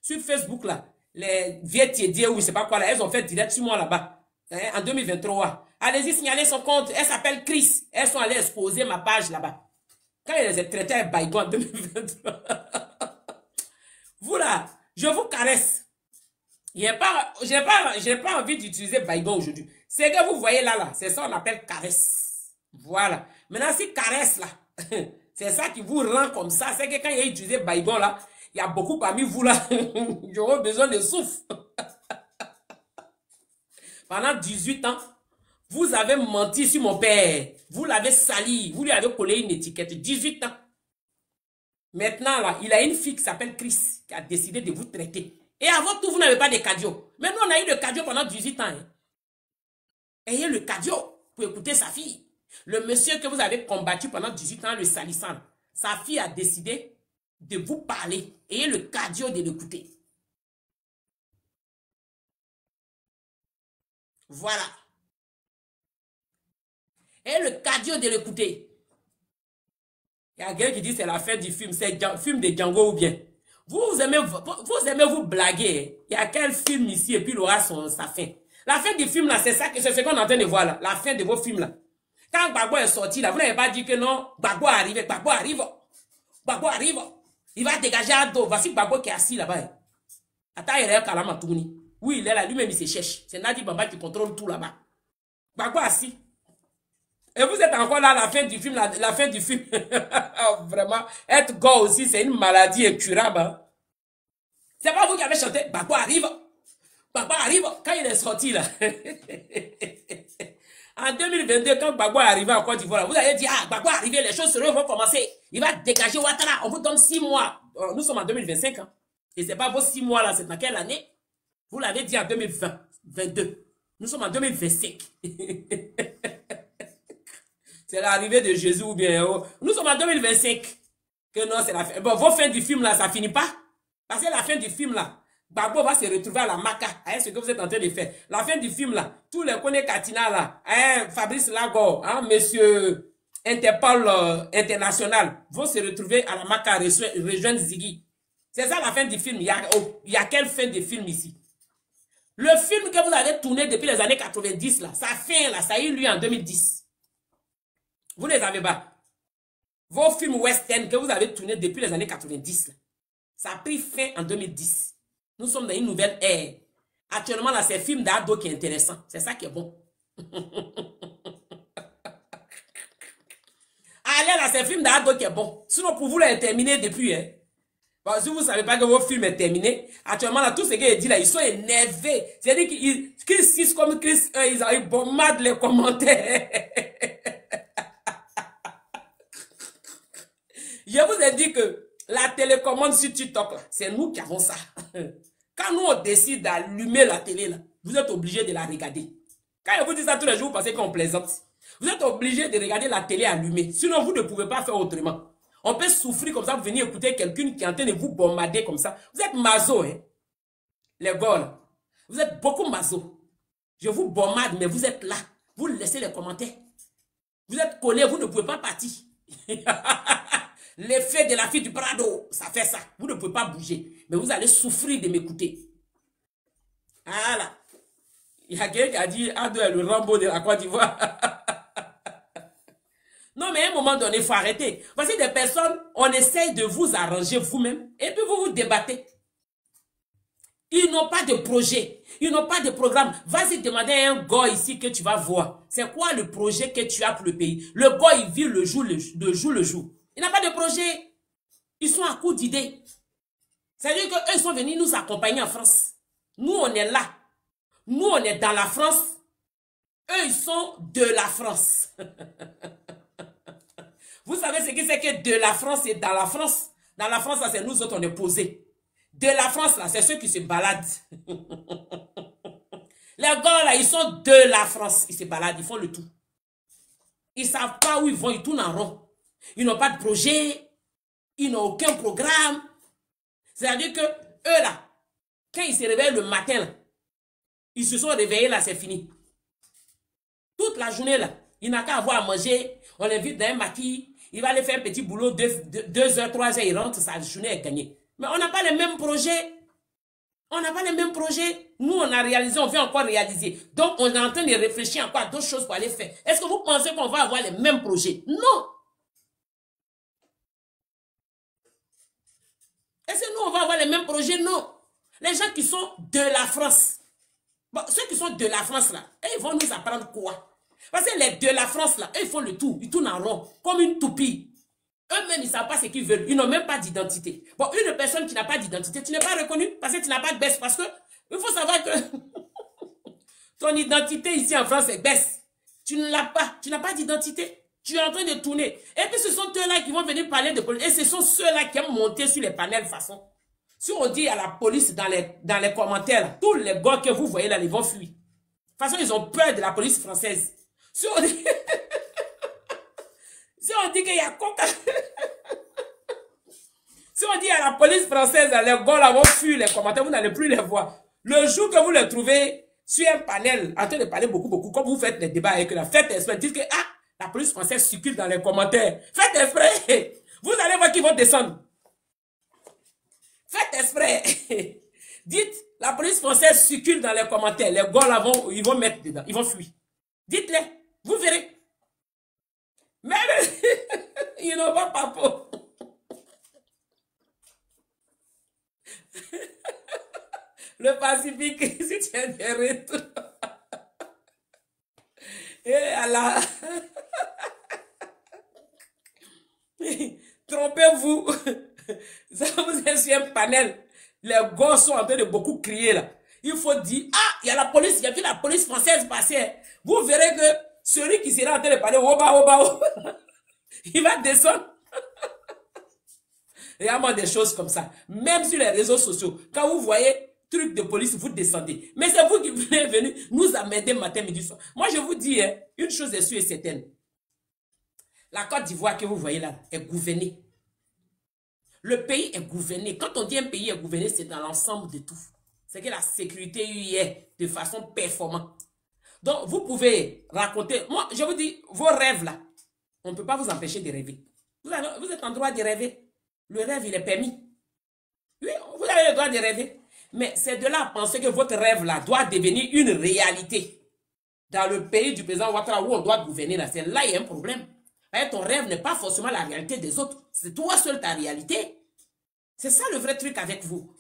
Sur Facebook, là, les vieilles tiédiers ou je ne sais pas quoi, là, elles ont fait direct sur moi là-bas, hein, en 2023. Allez-y, signalez son compte, elle s'appelle Chris. Elles sont allées exposer ma page là-bas. Quand il les a traités à un baïgon en 2023. Vous là, je vous caresse. Je n'ai pas envie d'utiliser baïgon aujourd'hui. Ce que vous voyez là, c'est ça qu'on appelle caresse. Voilà. Maintenant, si caresse là, c'est ça qui vous rend comme ça. C'est que quand il y a utilisé baïgon là, il y a beaucoup parmi vous là, j'aurai besoin de souffle. Pendant 18 ans, vous avez menti sur mon père. Vous l'avez sali. Vous lui avez collé une étiquette. 18 ans. Maintenant là, il a une fille qui s'appelle Chris qui a décidé de vous traiter. Et avant tout, vous n'avez pas de cardio. Mais nous, on a eu le cardio pendant 18 ans. Hein. Ayez le cardio pour écouter sa fille. Le monsieur que vous avez combattu pendant 18 ans, le salissant, sa fille a décidé de vous parler. Ayez le cardio de l'écouter. Voilà. Ayez le cardio de l'écouter. Il y a quelqu'un qui dit c'est la fin du film. C'est le film de Django ou bien. Vous aimez vous blaguer. Il y a quel film ici et puis il aura sa fin. La fin du film là, c'est ce qu'on est en train de voir là. La fin de vos films là. Quand Gbagbo est sorti là, vous n'avez pas dit que non, Gbagbo arrive, Gbagbo arrive. Gbagbo arrive. Il va dégager à dos. Voici Gbagbo qui est assis là-bas. Attends, il est Kalama Touni. Oui, il est là, lui-même il se cherche. C'est Nadi Bamba qui contrôle tout là-bas. Gbagbo assis. Et vous êtes encore là à la fin du film, la fin du film. Vraiment, être go aussi, c'est une maladie incurable. Hein? C'est pas vous qui avez chanté, Gbagbo arrive. Gbagbo arrive. Quand il est sorti là. En 2022, quand Gbagbo est arrivé en Côte d'Ivoire, vous avez dit, ah, Gbagbo est arrivé, les choses sérieuses vont commencer. Il va dégager Ouattara. On vous donne 6 mois. Nous sommes en 2025. Hein? Et c'est pas vos 6 mois là, c'est dans quelle année? Vous l'avez dit en 2022. Nous sommes en 2025. C'est l'arrivée de Jésus ou bien... Oh. Nous sommes en 2025. Que non, c'est la fin. Bon, vos fins du film là, ça finit pas. Parce que la fin du film là, Gbagbo va se retrouver à la Maca. Hein, ce que vous êtes en train de faire. La fin du film là, tous les Kone Katina là, hein, Fabrice Lagor, hein, monsieur Interpol international, vont se retrouver à la Maca, rejoindre Ziggy. C'est ça la fin du film. Il y a quelle fin de film ici? Le film que vous avez tourné depuis les années 90 là, sa fin là, ça a eu lieu en 2010. Vous ne les avez pas. Vos films western que vous avez tournés depuis les années 90, là, ça a pris fin en 2010. Nous sommes dans une nouvelle ère. Actuellement, là, c'est un film d'ado qui est intéressant. C'est ça qui est bon. Allez, là, c'est un film d'ado qui est bon. Sinon, pour vous, là, il est terminé depuis. Hein. Bon, si vous ne savez pas que votre film est terminé, actuellement, là, tout ce qu'il dit, là, ils sont énervés. C'est-à-dire qu'ils s'isent comme Chris, ils bombardent les commentaires. Je vous ai dit que la télécommande sur TikTok, c'est nous qui avons ça. Quand nous, on décide d'allumer la télé, là, vous êtes obligé de la regarder. Quand je vous dis ça tous les jours, vous pensez qu'on plaisante. Vous êtes obligé de regarder la télé allumée. Sinon, vous ne pouvez pas faire autrement. On peut souffrir comme ça, vous venez écouter quelqu'un qui est en train de vous bombarder comme ça. Vous êtes maso, hein. Les gars, là. Vous êtes beaucoup maso. Je vous bombarde, mais vous êtes là. Vous laissez les commentaires. Vous êtes collés, vous ne pouvez pas partir. L'effet de la fille du Prado, ça fait ça. Vous ne pouvez pas bouger. Mais vous allez souffrir de m'écouter. Voilà. Il y a quelqu'un qui a dit, Ado est le Rambo de la Côte d'Ivoire. Non, mais à un moment donné, il faut arrêter. Voici des personnes, on essaye de vous arranger vous-même. Et puis vous vous débattez. Ils n'ont pas de projet. Ils n'ont pas de programme. Vas-y demander à un gars ici que tu vas voir. C'est quoi le projet que tu as pour le pays? Le gars, il vit le jour le jour. Il n'a pas de projet. Ils sont à court d'idées. C'est-à-dire qu'eux, ils sont venus nous accompagner en France. Nous, on est là. Nous, on est dans la France. Eux, ils sont de la France. Vous savez ce que c'est que de la France et dans la France? Dans la France, là, c'est nous autres, on est posés. De la France, là, c'est ceux qui se baladent. Les gars, là, ils sont de la France. Ils se baladent, ils font le tout. Ils ne savent pas où ils vont, ils tournent en rond. Ils n'ont pas de projet, ils n'ont aucun programme. C'est-à-dire que eux là, quand ils se réveillent le matin, là, ils se sont réveillés là, c'est fini. Toute la journée là, il n'a qu'à avoir à manger, on l'invite dans un maquis, il va aller faire un petit boulot, 2 heures, 3 heures, il rentre, sa journée est gagnée. Mais on n'a pas les mêmes projets. On n'a pas les mêmes projets. Nous, on a réalisé, on veut encore réaliser. Donc, on est en train de réfléchir encore à d'autres choses pour aller faire. Est-ce que vous pensez qu'on va avoir les mêmes projets? Non. Est-ce que nous, on va avoir les mêmes projets? Non. Les gens qui sont de la France. Bon, ceux qui sont de la France, là, ils vont nous apprendre quoi? Parce que les de la France, là, ils font le tout. Ils tournent en rond, comme une toupie. Eux-mêmes, ils ne savent pas ce qu'ils veulent. Ils n'ont même pas d'identité. Bon, une personne qui n'a pas d'identité, tu n'es pas reconnu parce que tu n'as pas de baisse. Parce que, il faut savoir que ton identité ici en France est baisse. Tu ne l'as pas. Tu n'as pas d'identité. Tu es en train de tourner. Et puis, ce sont eux-là qui vont venir parler de police. Et ce sont ceux-là qui aiment monter sur les panels façon. Si on dit à la police dans les commentaires, tous les gars que vous voyez là, ils vont fuir. De toute façon, ils ont peur de la police française. Si on dit, si on dit qu'il y a coca... Si on dit à la police française, les gars là vont fuir les commentaires, vous n'allez plus les voir. Le jour que vous les trouvez sur un panel, en train de parler beaucoup, comme vous faites les débats avec la faites exprès, dites que la police française circule dans les commentaires. Faites exprès. Vous allez voir qu'ils vont descendre. Faites exprès. Dites, la police française circule dans les commentaires. Les gars là, ils vont mettre dedans. Ils vont fuir. Dites-les. Vous verrez. Mais ils n'ont pas peau. Le Pacifique, si tu es des retours. Et Allah. Trompez-vous. Ça vous est sur un panel. Les gosses sont en train de beaucoup crier là. Il faut dire, ah, il y a la police, il y a vu la police française passer. Vous verrez que celui qui sera en train de parler, oba, oba, oba, il va descendre. Il y a des choses comme ça. Même sur les réseaux sociaux, quand vous voyez truc de police, vous descendez. Mais c'est vous qui venez nous amener matin, midi, soir. Moi, je vous dis, hein, une chose est sûre et certaine. La Côte d'Ivoire que vous voyez là est gouvernée. Le pays est gouverné. Quand on dit un pays est gouverné, c'est dans l'ensemble de tout. C'est que la sécurité y est de façon performante. Donc, vous pouvez raconter. Moi, je vous dis, vos rêves là, on ne peut pas vous empêcher de rêver. Vous êtes en droit de rêver. Le rêve, il est permis. Oui, vous avez le droit de rêver. Mais c'est de là à penser que votre rêve là doit devenir une réalité. Dans le pays du président Ouattara où on doit gouverner là, c'est là qu'il y a un problème. Ton rêve n'est pas forcément la réalité des autres. C'est toi seul ta réalité. C'est ça le vrai truc avec vous.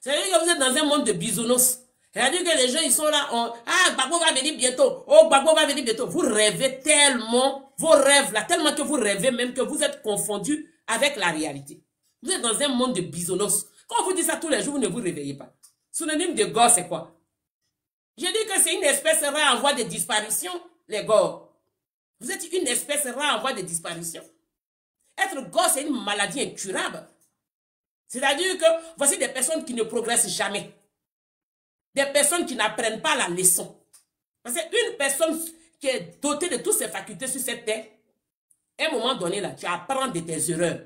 C'est-à-dire que vous êtes dans un monde de bisounours. C'est-à-dire que les gens, ils sont là. Ah, Gbagbo va venir bientôt. Oh, Gbagbo va venir bientôt. Vous rêvez tellement, vos rêves là, tellement que vous rêvez même que vous êtes confondus avec la réalité. Vous êtes dans un monde de bisounours. Quand on vous dit ça tous les jours, vous ne vous réveillez pas. Synonyme de gosse, c'est quoi? Je dis que c'est une espèce rare en voie de disparition, les gars. Vous êtes une espèce rare en voie de disparition. Être gosse, c'est une maladie incurable. C'est-à-dire que voici des personnes qui ne progressent jamais. Des personnes qui n'apprennent pas la leçon. Parce qu'une personne qui est dotée de toutes ses facultés sur cette terre, à un moment donné, là, tu apprends de tes erreurs.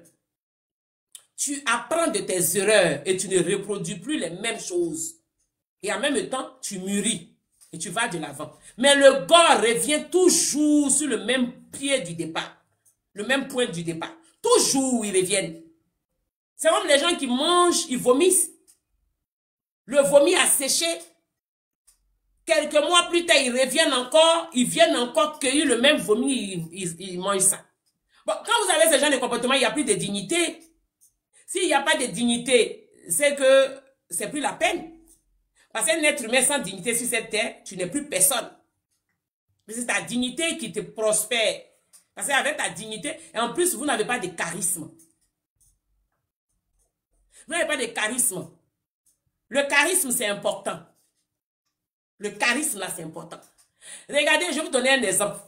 Tu apprends de tes erreurs et tu ne reproduis plus les mêmes choses. Et en même temps, tu mûris. Et tu vas de l'avant. Mais le gars revient toujours sur le même pied du départ. Le même point du départ. Toujours, ils reviennent. C'est comme les gens qui mangent, ils vomissent. Le vomi a séché. Quelques mois plus tard, ils reviennent encore. Ils viennent encore cueillir le même vomi. Ils mangent ça. Bon, quand vous avez ce genre de comportement, il n'y a plus de dignité. S'il n'y a pas de dignité, c'est que c'est plus la peine. Parce qu'un être humain sans dignité sur cette terre, tu n'es plus personne. C'est ta dignité qui te prospère. Parce qu'avec ta dignité, et en plus, vous n'avez pas de charisme. Vous n'avez pas de charisme. Le charisme, c'est important. Le charisme, là, c'est important. Regardez, je vais vous donner un exemple.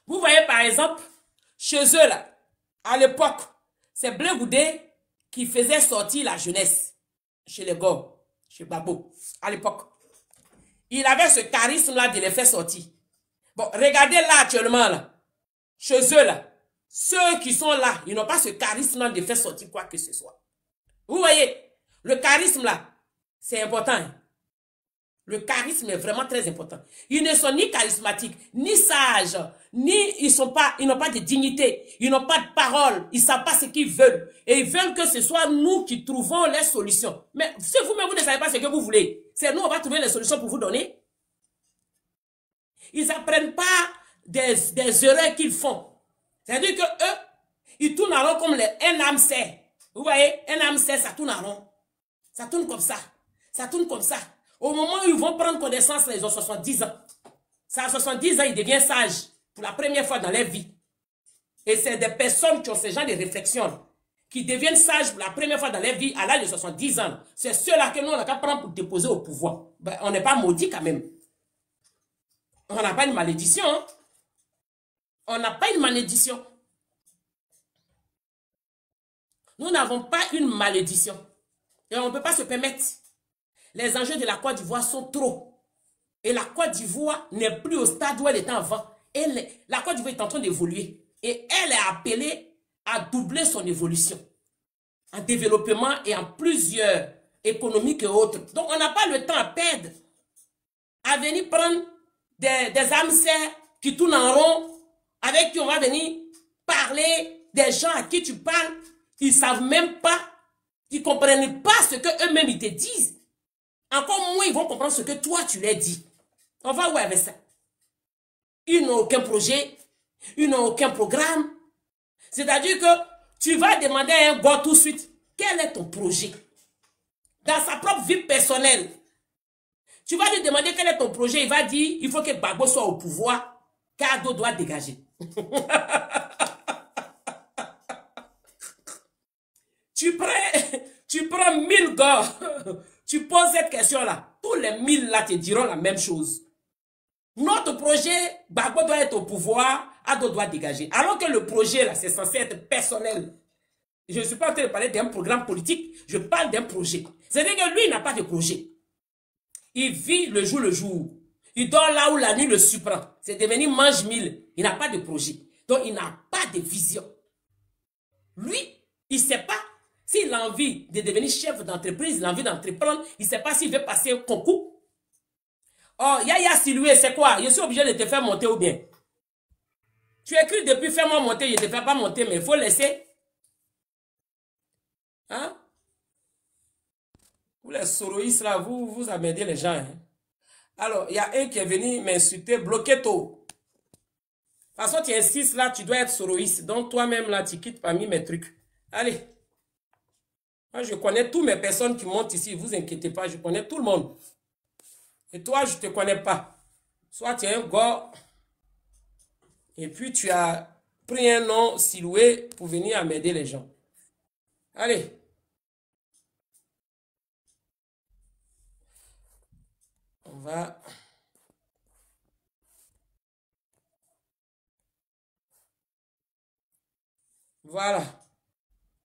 Vous voyez, par exemple, chez eux, là, à l'époque, c'est Blé Goudé qui faisait sortir la jeunesse chez les gars. Chez Babo, à l'époque. Il avait ce charisme-là de les faire sortir. Bon, regardez là actuellement, là. Chez eux, là. Ceux qui sont là, ils n'ont pas ce charisme-là de faire sortir quoi que ce soit. Vous voyez, le charisme, là, c'est important. Hein? Le charisme est vraiment très important. Ils ne sont ni charismatiques, ni sages, ni ils n'ont pas de dignité, ils n'ont pas de parole, ils ne savent pas ce qu'ils veulent. Et ils veulent que ce soit nous qui trouvons les solutions. Mais si vous-même, vous ne savez pas ce que vous voulez, c'est nous, on va trouver les solutions pour vous donner. Ils n'apprennent pas des erreurs qu'ils font. C'est-à-dire que eux, ils tournent en rond comme un hamster. Vous voyez, un hamster, ça tourne en rond. Ça tourne comme ça. Ça tourne comme ça. Au moment où ils vont prendre connaissance, ils ont 70 ans. Ça, à 70 ans, ils deviennent sages pour la première fois dans leur vie. Et c'est des personnes qui ont ce genre de réflexion, qui deviennent sages pour la première fois dans leur vie à l'âge de 70 ans. C'est ceux-là que nous, on a qu'à prendre pour déposer au pouvoir. Ben, on n'est pas maudit quand même. On n'a pas une malédiction. Hein? On n'a pas une malédiction. Nous n'avons pas une malédiction. Et on ne peut pas se permettre. Les enjeux de la Côte d'Ivoire sont trop. Et la Côte d'Ivoire n'est plus au stade où elle était avant. La Côte d'Ivoire est en train d'évoluer. Et elle est appelée à doubler son évolution. En développement et en plusieurs économiques et autres. Donc on n'a pas le temps à perdre. À venir prendre des hamsters qui tournent en rond. Avec qui on va venir parler. Des gens à qui tu parles. Ils ne savent même pas. qui ne comprennent pas ce qu'eux-mêmes ils te disent. Encore moins, ils vont comprendre ce que toi, tu leur dis. On va où avec ça? Ils n'ont aucun projet, ils n'ont aucun programme. C'est-à-dire que tu vas demander à un gars tout de suite, quel est ton projet? Dans sa propre vie personnelle. Tu vas lui demander quel est ton projet, il va dire, il faut que Gbagbo soit au pouvoir, Kado doit dégager. Tu prends 1000 gars, tu poses cette question-là, tous les 1000 là te diront la même chose. Notre projet, Gbagbo doit être au pouvoir, Ado doit dégager. Alors que le projet là, c'est censé être personnel. Je ne suis pas en train de parler d'un programme politique, je parle d'un projet. C'est-à-dire que lui, il n'a pas de projet. Il vit le jour. Il dort là où la nuit le surprend. C'est devenu mange-mille. Il n'a pas de projet. Donc, il n'a pas de vision. Lui, il ne sait pas s'il a envie de devenir chef d'entreprise, il a envie d'entreprendre, il ne sait pas s'il veut passer un concours. Oh, Yaya Siloué, c'est quoi? Je suis obligé de te faire monter ou bien? Tu écris depuis fais-moi monter, je ne te fais pas monter, mais il faut laisser. Hein? Vous les soroïstes là, vous amènez les gens. Hein? Alors, il y a un qui est venu m'insulter, bloqué tôt. De toute façon, tu insistes là, tu dois être soroïste. Donc, toi-même là, tu quittes parmi mes trucs. Allez. Moi, je connais toutes mes personnes qui montent ici. Vous inquiétez pas, je connais tout le monde. Et toi, je ne te connais pas. Soit tu es un gars, et puis tu as pris un nom Siloué pour venir m'aider les gens. Allez. On va... Voilà.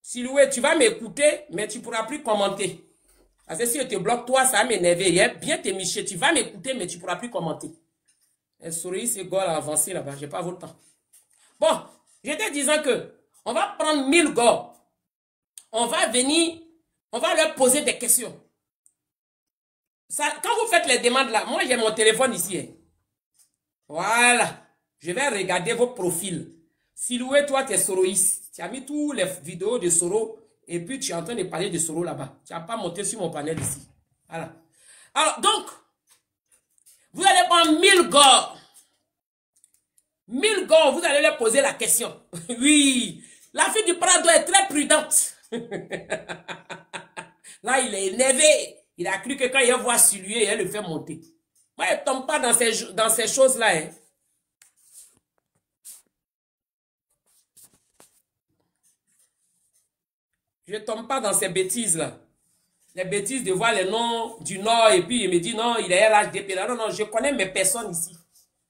Siloué, tu vas m'écouter, mais tu ne pourras plus commenter. Parce que si je te bloque, toi, ça va m'énerver. Bien te micher. Tu vas m'écouter, mais tu ne pourras plus commenter. Un sourire, c'est gars à avancer là-bas. Je n'ai pas votre temps. Bon, j'étais disant que on va prendre 1000 gars. On va venir, on va leur poser des questions. Ça, quand vous faites les demandes là, moi j'ai mon téléphone ici. Hein. Voilà. Je vais regarder vos profils. Siloué, toi, tu es soroïste. Tu as mis tous les vidéos de Soro et puis tu es en train de parler de Soro là-bas. Tu n'as pas monté sur mon panel ici. Voilà. Alors, donc, vous allez prendre 1000 gars. 1000 gars, vous allez leur poser la question. Oui, la fille du Prado est très prudente. Là, il est énervé. Il a cru que quand il voit sur lui, elle le fait monter. Moi, il ne tombe pas dans ces choses-là. Hein. Je ne tombe pas dans ces bêtises-là. Les bêtises de voir les noms du Nord et puis il me dit non, il est LHDP. Non, non, je connais mes personnes ici.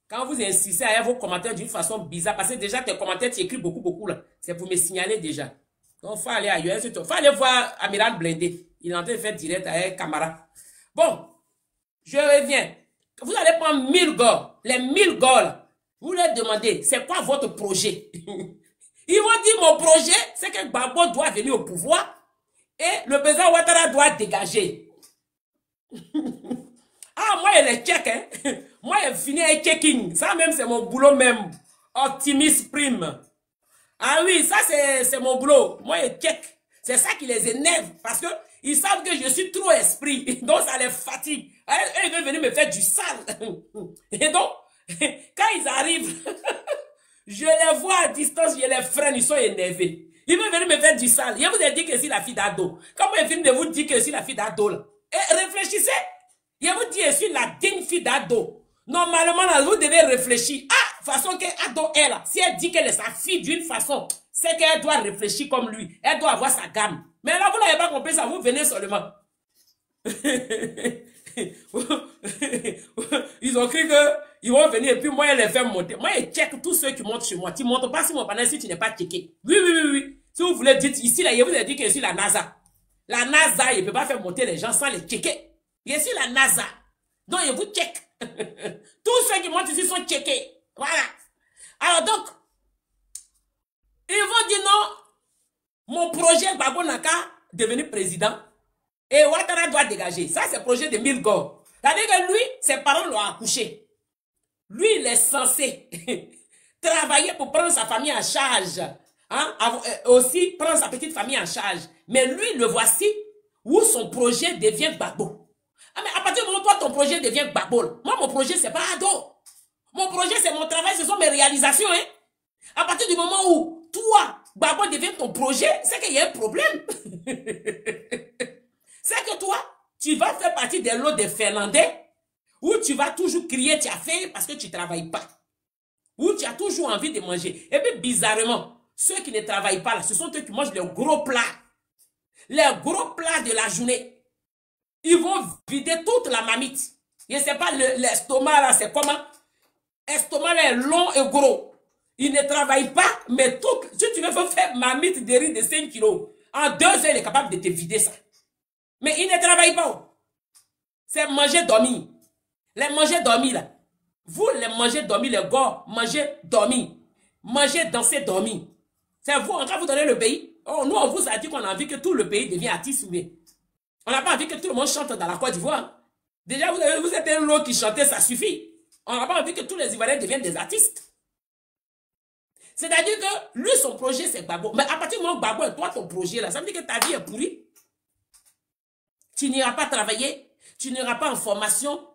Quand vous insistez à vos commentaires d'une façon bizarre, parce que déjà tes commentaires, tu écris beaucoup là. C'est pour me signaler déjà. Donc, il faut aller ailleurs. Il faut aller voir Amiral Blindé. Il est en train de faire direct avec Camara. Bon, je reviens. Vous allez prendre 1000 gars. Les 1000 gars là. Vous leur demandez, c'est quoi votre projet? Ils vont dire, mon projet, c'est que Gbagbo doit venir au pouvoir et le président Ouattara doit dégager. Ah, moi, il est check, hein. Moi, il finit avec checking. Ça même, c'est mon boulot même. Optimist prime. Ah oui, ça, c'est mon boulot. Moi, il check. C'est ça qui les énerve parce que ils savent que je suis trop esprit. Donc, ça les fatigue. Ils veulent venir me faire du sale. Et donc, quand ils arrivent, je les vois à distance, je les freine, ils sont énervés. Ils veulent venir me faire du sale. Je vous ai dit que c'est la fille d'ado. Quand moi, je viens de vous dire que c'est la fille d'ado, là. Et réfléchissez. Je vous dis, je suis la digne fille d'ado. Normalement, là, vous devez réfléchir. Ah, façon que ado est là. Si elle dit qu'elle est sa fille d'une façon, c'est qu'elle doit réfléchir comme lui. Elle doit avoir sa gamme. Mais là, vous n'avez pas compris ça. Vous venez seulement. Ils ont cru qu'ils vont venir et puis moi, je les fais monter. Moi, je check tous ceux qui montent chez moi. Tu ne montes pas sur mon panel si tu n'es pas checké. Oui. Si vous voulez dire ici, là, je vous ai dit que je suis la NASA. La NASA, il ne peut pas faire monter les gens sans les checker. Je suis la NASA. Donc, je vous check. Tous ceux qui montent ici sont checkés. Voilà. Alors donc, ils vont dire non, mon projet Gbagbo n'a qu'à devenir président et Ouattara doit dégager. Ça, c'est le projet de 1000 gars. C'est-à-dire que lui, ses parents l'ont accouché. Lui, il est censé travailler pour prendre sa famille en charge. hein, aussi prendre sa petite famille en charge. Mais lui, le voici, où son projet devient Gbagbo. Ah, mais à partir du moment où toi, ton projet devient Gbagbo, moi, mon projet, c'est pas Ado. Mon projet, c'est mon travail, ce sont mes réalisations. Hein. À partir du moment où toi, Gbagbo devient ton projet, c'est qu'il y a un problème. C'est que toi, tu vas faire partie des lots des Finlandais où tu vas toujours crier, tu as faim parce que tu ne travailles pas. Où tu as toujours envie de manger. Et puis, bizarrement, ceux qui ne travaillent pas, là, ce sont eux qui mangent les gros plats. Les gros plats de la journée. Ils vont vider toute la mamite. Je ne sais pas, l'estomac, là, c'est comment? L'estomac, là, est long et gros. Ils ne travaillent pas, mais tout, si tu veux faire mamite de riz de 5 kilos, en 2 heures, il est capable de te vider ça. Mais ils ne travaillent pas. C'est manger, dormir. Les manger, dormir, là. Vous, les manger, dormir, les gars, manger, dormir. Manger, danser, dormir. C'est vous, quand vous donnez le pays. Oh, nous, on vous a dit qu'on a envie que tout le pays devienne artiste. On n'a pas envie que tout le monde chante dans la Côte d'Ivoire. Déjà, vous êtes un lot qui chantait, ça suffit. On n'a pas envie que tous les Ivoiriens deviennent des artistes. C'est-à-dire que lui, son projet, c'est Gbagbo. Mais à partir du moment où Gbagbo est toi, ton projet, là, ça veut dire que ta vie est pourrie. Tu n'iras pas travailler, tu n'iras pas en formation,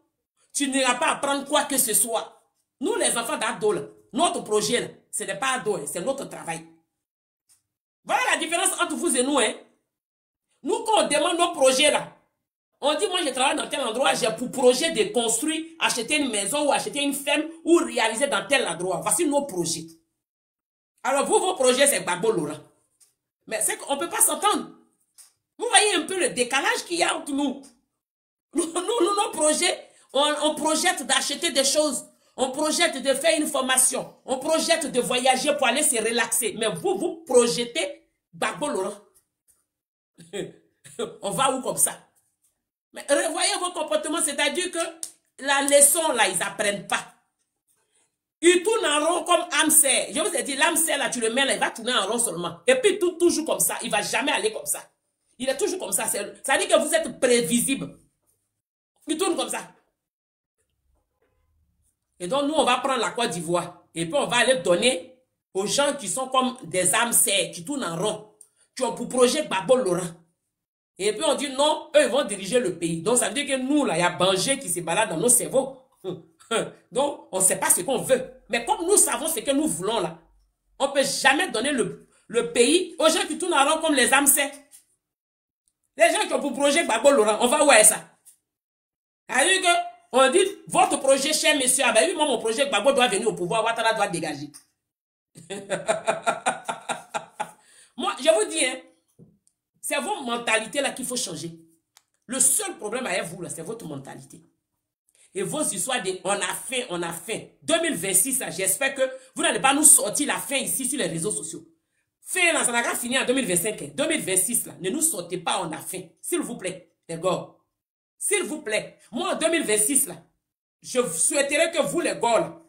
tu n'iras pas apprendre quoi que ce soit. Nous, les enfants d'Ado, notre projet, là, ce n'est pas Ado, c'est notre travail. Voilà la différence entre vous et nous. Hein. Nous, quand on demande nos projets, là, on dit, moi, je travaille dans tel endroit, j'ai pour projet de construire, acheter une maison ou acheter une ferme ou réaliser dans tel endroit. Voici nos projets. Alors, vous, vos projets, c'est Gbagbo Laurent. Mais c'est qu'on ne peut pas s'entendre. Vous voyez un peu le décalage qu'il y a entre nous. Nos projets, on projette d'acheter des choses. On projette de faire une formation. On projette de voyager pour aller se relaxer. Mais vous, vous projetez Gbagbo Laurent. On va où comme ça? Mais revoyez vos comportements, c'est-à-dire que la leçon, là, ils n'apprennent pas. Ils tournent en rond comme hamster. Je vous ai dit, l'hamster, là, tu le mets là, il va tourner en rond seulement. Et puis, toujours comme ça. Il ne va jamais aller comme ça. Il est toujours comme ça. Ça veut dire que vous êtes prévisible. Il tourne comme ça. Et donc, nous, on va prendre la Côte d'Ivoire. Et puis, on va aller donner aux gens qui sont comme des hamsters, qui tournent en rond, qui ont pour projet Gbagbo Laurent. Et puis, on dit non, eux, ils vont diriger le pays. Donc, ça veut dire que nous, là, il y a Bangé qui se balade dans nos cerveaux. Donc, on ne sait pas ce qu'on veut. Mais comme nous savons ce que nous voulons, là, on ne peut jamais donner le pays aux gens qui tournent en rond comme les hamsters. Les gens qui ont pour projet Gbagbo Laurent, on va où est ça? C'est-à-dire qu'on dit, votre projet, cher monsieur, ah ben oui, moi, mon projet Gbagbo doit venir au pouvoir, Ouattara doit dégager. Moi, je vous dis, hein, c'est vos mentalités là qu'il faut changer. Le seul problème avec vous, là, c'est votre mentalité. Et vos histoires de on a faim, on a faim. 2026, j'espère que vous n'allez pas nous sortir la faim ici sur les réseaux sociaux. Faim, là, ça n'a pas fini en 2025. 2026, là, ne nous sortez pas, on a faim. S'il vous plaît, les gars. S'il vous plaît. Moi, en 2026, là, je souhaiterais que vous, les gars, là,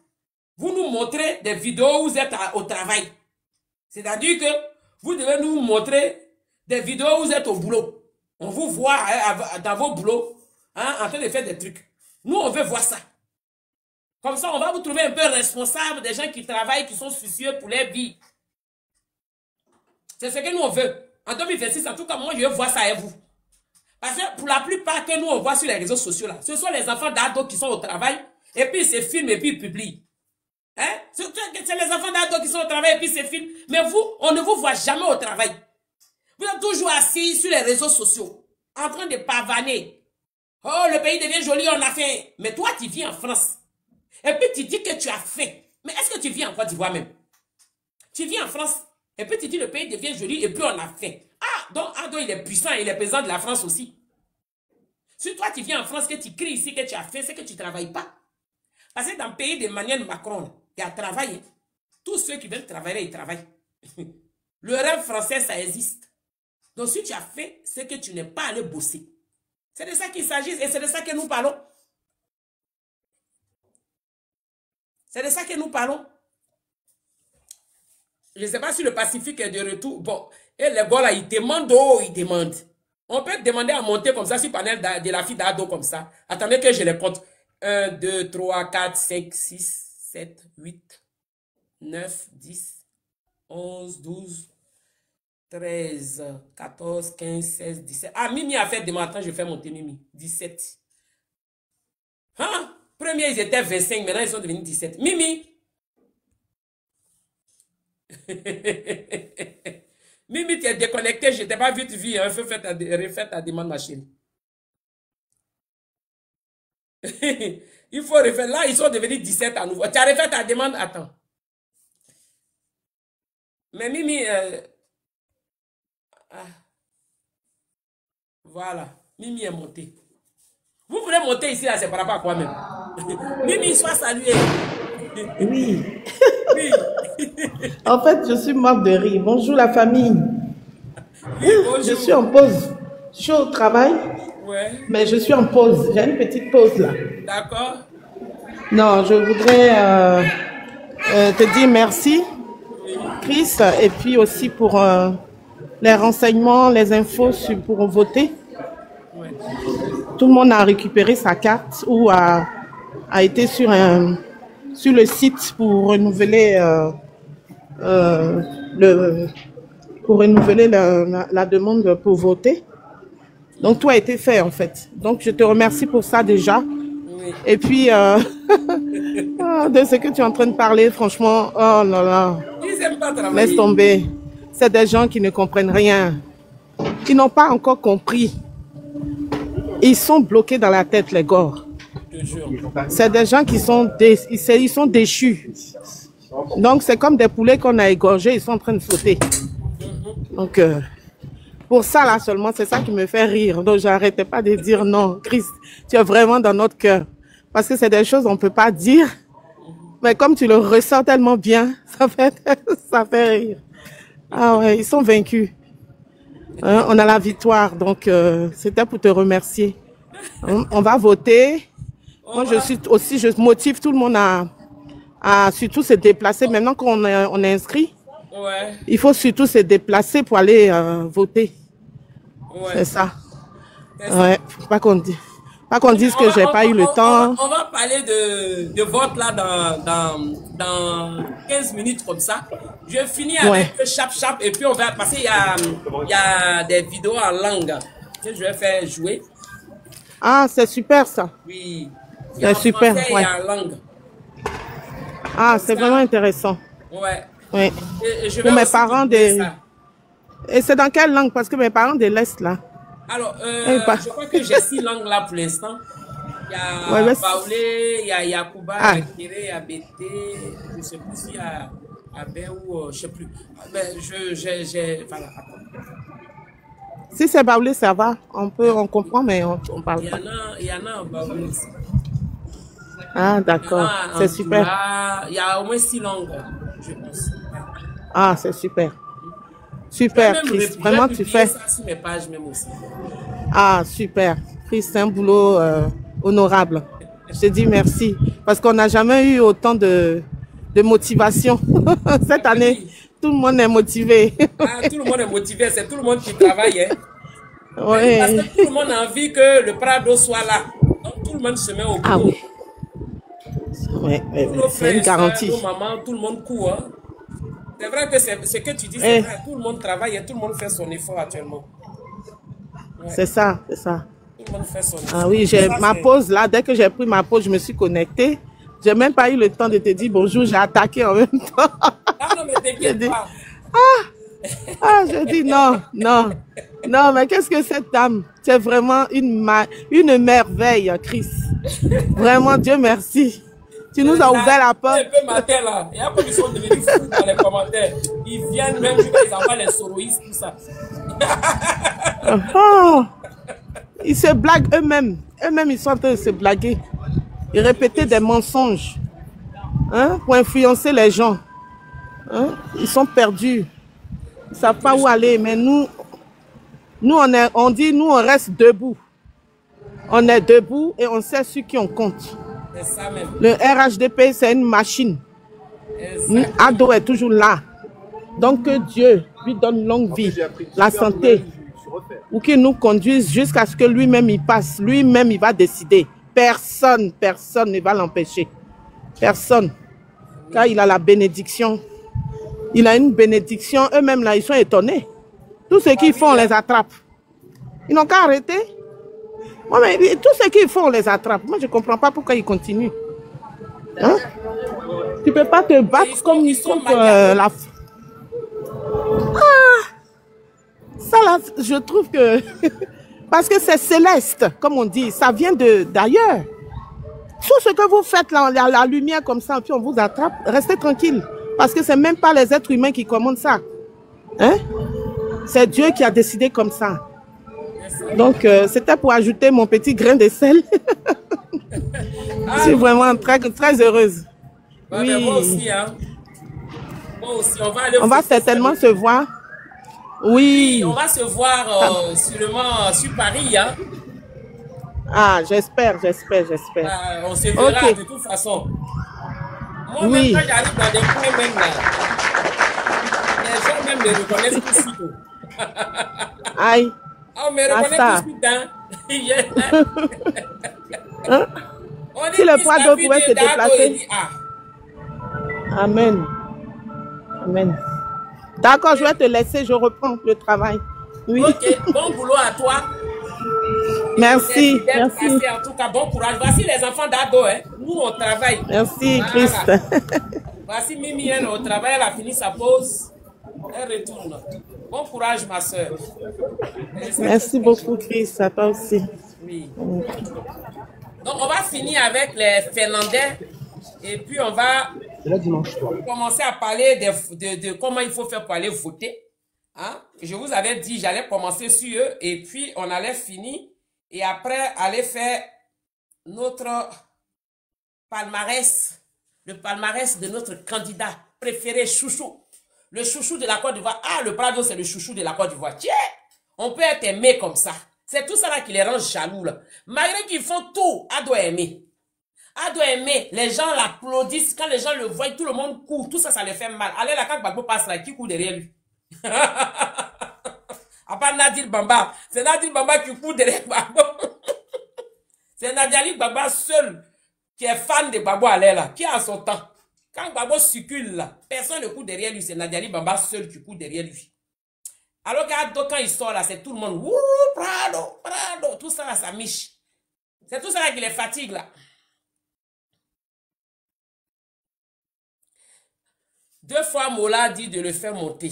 vous nous montrez des vidéos où vous êtes au travail. C'est-à-dire que vous devez nous montrer des vidéos où vous êtes au boulot. On vous voit dans vos boulots, hein, en train de faire des trucs. Nous, on veut voir ça. Comme ça, on va vous trouver un peu responsable des gens qui travaillent, qui sont soucieux pour leur vie. C'est ce que nous, on veut. En 2026, en tout cas, moi, je veux voir ça avec vous. Parce que pour la plupart que nous, on voit sur les réseaux sociaux, là, ce sont les enfants d'ado qui sont au travail, et puis ils se filment et puis ils publient. Hein? C'est les enfants d'ado qui sont au travail et puis ils se filment. Mais vous, on ne vous voit jamais au travail. Vous êtes toujours assis sur les réseaux sociaux, en train de pavaner. Oh, le pays devient joli, on a faim. Mais toi, tu vis en France. Et puis, tu dis que tu as faim. Mais est-ce que tu vis en Côte d'Ivoire même? Tu vis en France. Et puis, tu dis le pays devient joli et puis on a faim. Ah, donc Ado, il est puissant, il est président de la France aussi. Si toi, tu viens en France, que tu cries ici, que tu as faim, c'est que tu ne travailles pas. Parce que dans le pays d'Emmanuel Macron, il y a travail. Tous ceux qui veulent travailler, ils travaillent. Le rêve français, ça existe. Donc, si tu as faim, c'est que tu n'es pas allé bosser. C'est de ça qu'il s'agit et c'est de ça que nous parlons. C'est de ça que nous parlons. Je ne sais pas si le Pacifique est de retour. Bon, et les gars là, ils demandent, oh, ils demandent. On peut demander à monter comme ça sur le panel de la fille d'Ado comme ça. Attendez que je les compte. 1, 2, 3, 4, 5, 6, 7, 8, 9, 10, 11, 12, 13, 14, 15, 16, 17. Ah, Mimi a fait demain. Attends, je fais monter Mimi. 17. Hein? Premier, ils étaient 25. Maintenant, ils sont devenus 17. Mimi. Mimi, tu es déconnecté. Je ne t'ai pas vu te vie. Refais ta demande, ma chérie. Il faut refaire. Là, ils sont devenus 17 à nouveau. Tu as refait ta demande? Attends. Mais Mimi... voilà. Mimi est montée. Vous voulez monter ici, là, c'est par rapport à quoi même? Mimi, sois saluée. Oui. Oui. En fait, je suis morte de rire. Bonjour la famille. Oui, bonjour. Je suis en pause. Je suis au travail, Ouais. mais je suis en pause. J'ai une petite pause là. D'accord. Non, je voudrais te dire merci, Chris, et puis aussi pour les renseignements, les infos pour voter. Ouais. Tout le monde a récupéré sa carte ou a été sur le site pour renouveler la demande pour voter. Donc tout a été fait en fait. Donc je te remercie pour ça déjà. Oui. Et puis de ce que tu es en train de parler, franchement, oh là là, Ils n'aiment pas travailler. laisse tomber. C'est des gens qui ne comprennent rien. Ils n'ont pas encore compris. Ils sont bloqués dans la tête, les gars. Je te jure. C'est des gens qui sont, ils sont déchus. Donc, c'est comme des poulets qu'on a égorgés, ils sont en train de sauter. Donc, pour ça, là seulement, c'est ça qui me fait rire. Donc, j'arrêtais pas de dire non, Christ, tu es vraiment dans notre cœur. Parce que c'est des choses qu'on ne peut pas dire. Mais comme tu le ressens tellement bien, ça fait rire. Ah ouais, ils sont vaincus. Hein, on a la victoire, donc c'était pour te remercier. On va voter. Moi, je motive tout le monde à surtout se déplacer. Maintenant qu'on est inscrit, Ouais. il faut surtout se déplacer pour aller voter. Ouais. C'est ça. C'est ça. Ouais, pas qu'on dise que j'ai pas eu le temps. On va parler de vote là dans 15 minutes comme ça. Je finis avec le chap et puis on va passer. Il y a des vidéos en langue que je vais faire jouer. Ah, c'est super ça. Oui. C'est super. Français Ouais. et en langue. Ah, c'est vraiment intéressant. Ouais. Ouais. Et je Pour vais mes aussi parents doubler ça. Et c'est dans quelle langue? Parce que mes parents de l'Est là. Alors, pas- je crois que j'ai 6 langues là pour l'instant. Il y a Ouais, mais- Baoulé, il y a Yakuba, Ah. il y a Kéré, il y a Bété, je ne sais plus s'il y a Abé ou je ne sais plus. Ben, voilà. Si c'est Baoulé, ça va. On comprend, mais on parle pas. Il y en a en Baoulé aussi. Ah, Il y en d'accord. a en C'est super. Doula. Il y a au moins 6 langues, je pense. Ah, c'est super. Je vais Super, même Chris. je vais Vraiment, tu publier fais. ça sur mes pages même aussi. Ah, super. Chris, c'est un boulot honorable. Je te dis merci. Parce qu'on n'a jamais eu autant de motivation. Cette année, tout le monde est motivé. Ah, tout le monde est motivé, c'est tout le monde qui travaille. Hein. Ouais. Parce que tout le monde a envie que le Prado soit là. Donc tout le monde se met au boulot. Ah oui. Ouais, Tous nos c'est frères, une garantie. nos mamans, tout le monde court. Hein. C'est vrai que ce que tu dis, c'est vrai. Tout le monde travaille et tout le monde fait son effort actuellement. Ouais. C'est ça, c'est ça. Tout le monde fait son effort. Ah oui, j'ai Ça, ma c'est- pause là. Dès que j'ai pris ma pause, je me suis connectée. J'ai même pas eu le temps de te dire bonjour. J'ai attaqué en même temps. Ah non, mais t'inquiète J'ai dit- pas. Ah, je dis non, non, non. Mais qu'est-ce que cette dame? C'est vraiment une merveille, Chris. Vraiment, Dieu merci. Tu nous as ouvert la porte. Un peu matin là. Il y a pas qui sont devenus fous dans les commentaires. Ils viennent même, ils envoient les soroïstes, tout ça. Oh, ils se blaguent eux-mêmes. Eux-mêmes, ils sont en train de se blaguer. Ils répétaient des mensonges, hein, pour influencer les gens. Hein? Ils sont perdus. Ils ne savent pas où aller. Mais nous on dit, nous, on reste debout. On est debout et on sait sur qui on compte. C'est ça même. Le RHDP, c'est une machine. Exact. Ado est toujours là. Donc que Dieu lui donne longue vie, la santé, ou qu'il nous conduise jusqu'à ce que lui-même il passe. Lui-même il va décider. Personne ne va l'empêcher. Personne. Car il a la bénédiction il a une bénédiction. Eux-mêmes, là, ils sont étonnés. Tout ce qu'ils font, on les attrape. Ils n'ont qu'à arrêter. Moi, mais tout ce qu'ils font, on les attrape. Moi, je ne comprends pas pourquoi ils continuent. Hein? Tu ne peux pas te battre comme la... Ça, là, je trouve que... Parce que c'est céleste, comme on dit. Ça vient d'ailleurs. Tout ce que vous faites, là, la lumière comme ça, puis on vous attrape, restez tranquille. Parce que ce n'est même pas les êtres humains qui commandent ça. Hein? C'est Dieu qui a décidé comme ça. Donc, c'était pour ajouter mon petit grain de sel. Je suis vraiment très, très heureuse. Bah, oui. Moi aussi, hein. Moi aussi, on va certainement se voir. Oui. On va se voir sûrement sur Paris, hein. Ah, j'espère. On se verra de toute façon. Moi, même quand j'arrive dans des coins même là, les gens même me reconnaissent tout de suite. Aïe. On me reconnaît tout de suite, hein. Si le poids d'eau pouvait se déplacer. Amen. Amen. D'accord, je vais te laisser, je reprends le travail. Oui. Ok, bon boulot à toi. Merci. En tout cas, bon courage. Voici les enfants d'Ado, hein. Nous, on travaille. Merci, Christ. Voici Mimi, elle, au travail, elle a fini sa pause. Elle retourne. Bon courage, ma soeur. Merci beaucoup, Christ. À toi aussi. Oui. Donc, on va finir avec les Finlandais. Et puis, on va commencer à parler de comment il faut faire pour aller voter. Hein? Je vous avais dit, j'allais commencer sur eux. Et puis, on allait finir. Et après, aller faire notre palmarès. Le palmarès de notre candidat préféré, chouchou. Le chouchou de la Côte d'Ivoire. Ah, le Prado, c'est le chouchou de la Côte d'Ivoire. Tiens, on peut être aimé comme ça. C'est tout ça là qui les rend jaloux. Là. Malgré qu'ils font tout, Ado est aimé. Ado est aimé. Les gens l'applaudissent. Quand les gens le voient, tout le monde court. Tout ça, ça les fait mal. Allez, là, quand Gbagbo passe là, qui court derrière lui? À part Nadir Bamba. C'est Nadir Bamba qui court derrière Gbagbo. C'est Nadiali Gbagbo seul qui est fan de Gbagbo Allez là. Qui a son temps? Quand Gbagbo circule là, personne ne court derrière lui. C'est Nadiali Bamba seul qui court derrière lui. Alors qu'Ado, quand il sort là, c'est tout le monde. Wouh, Prado, Prado. Tout ça là, ça miche. C'est tout ça là qui les fatigue là. Deux fois, Mola dit de le faire monter.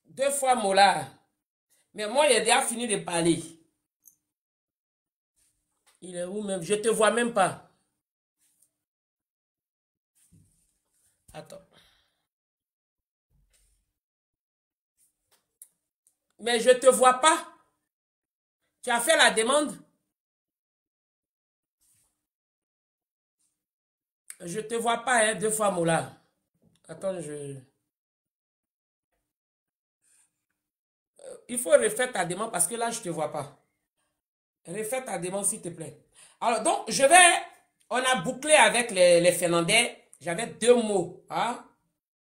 Deux fois, Mola. Mais moi, il a déjà fini de parler. Il est où même? Je te vois même pas. Attends. Mais je te vois pas. Tu as fait la demande? Je te vois pas, hein, deux fois, Mola. Attends, il faut refaire ta demande parce que là, je te vois pas. Refais ta demande, s'il te plaît. Alors, donc, on a bouclé avec les Finlandais. J'avais deux mots, hein,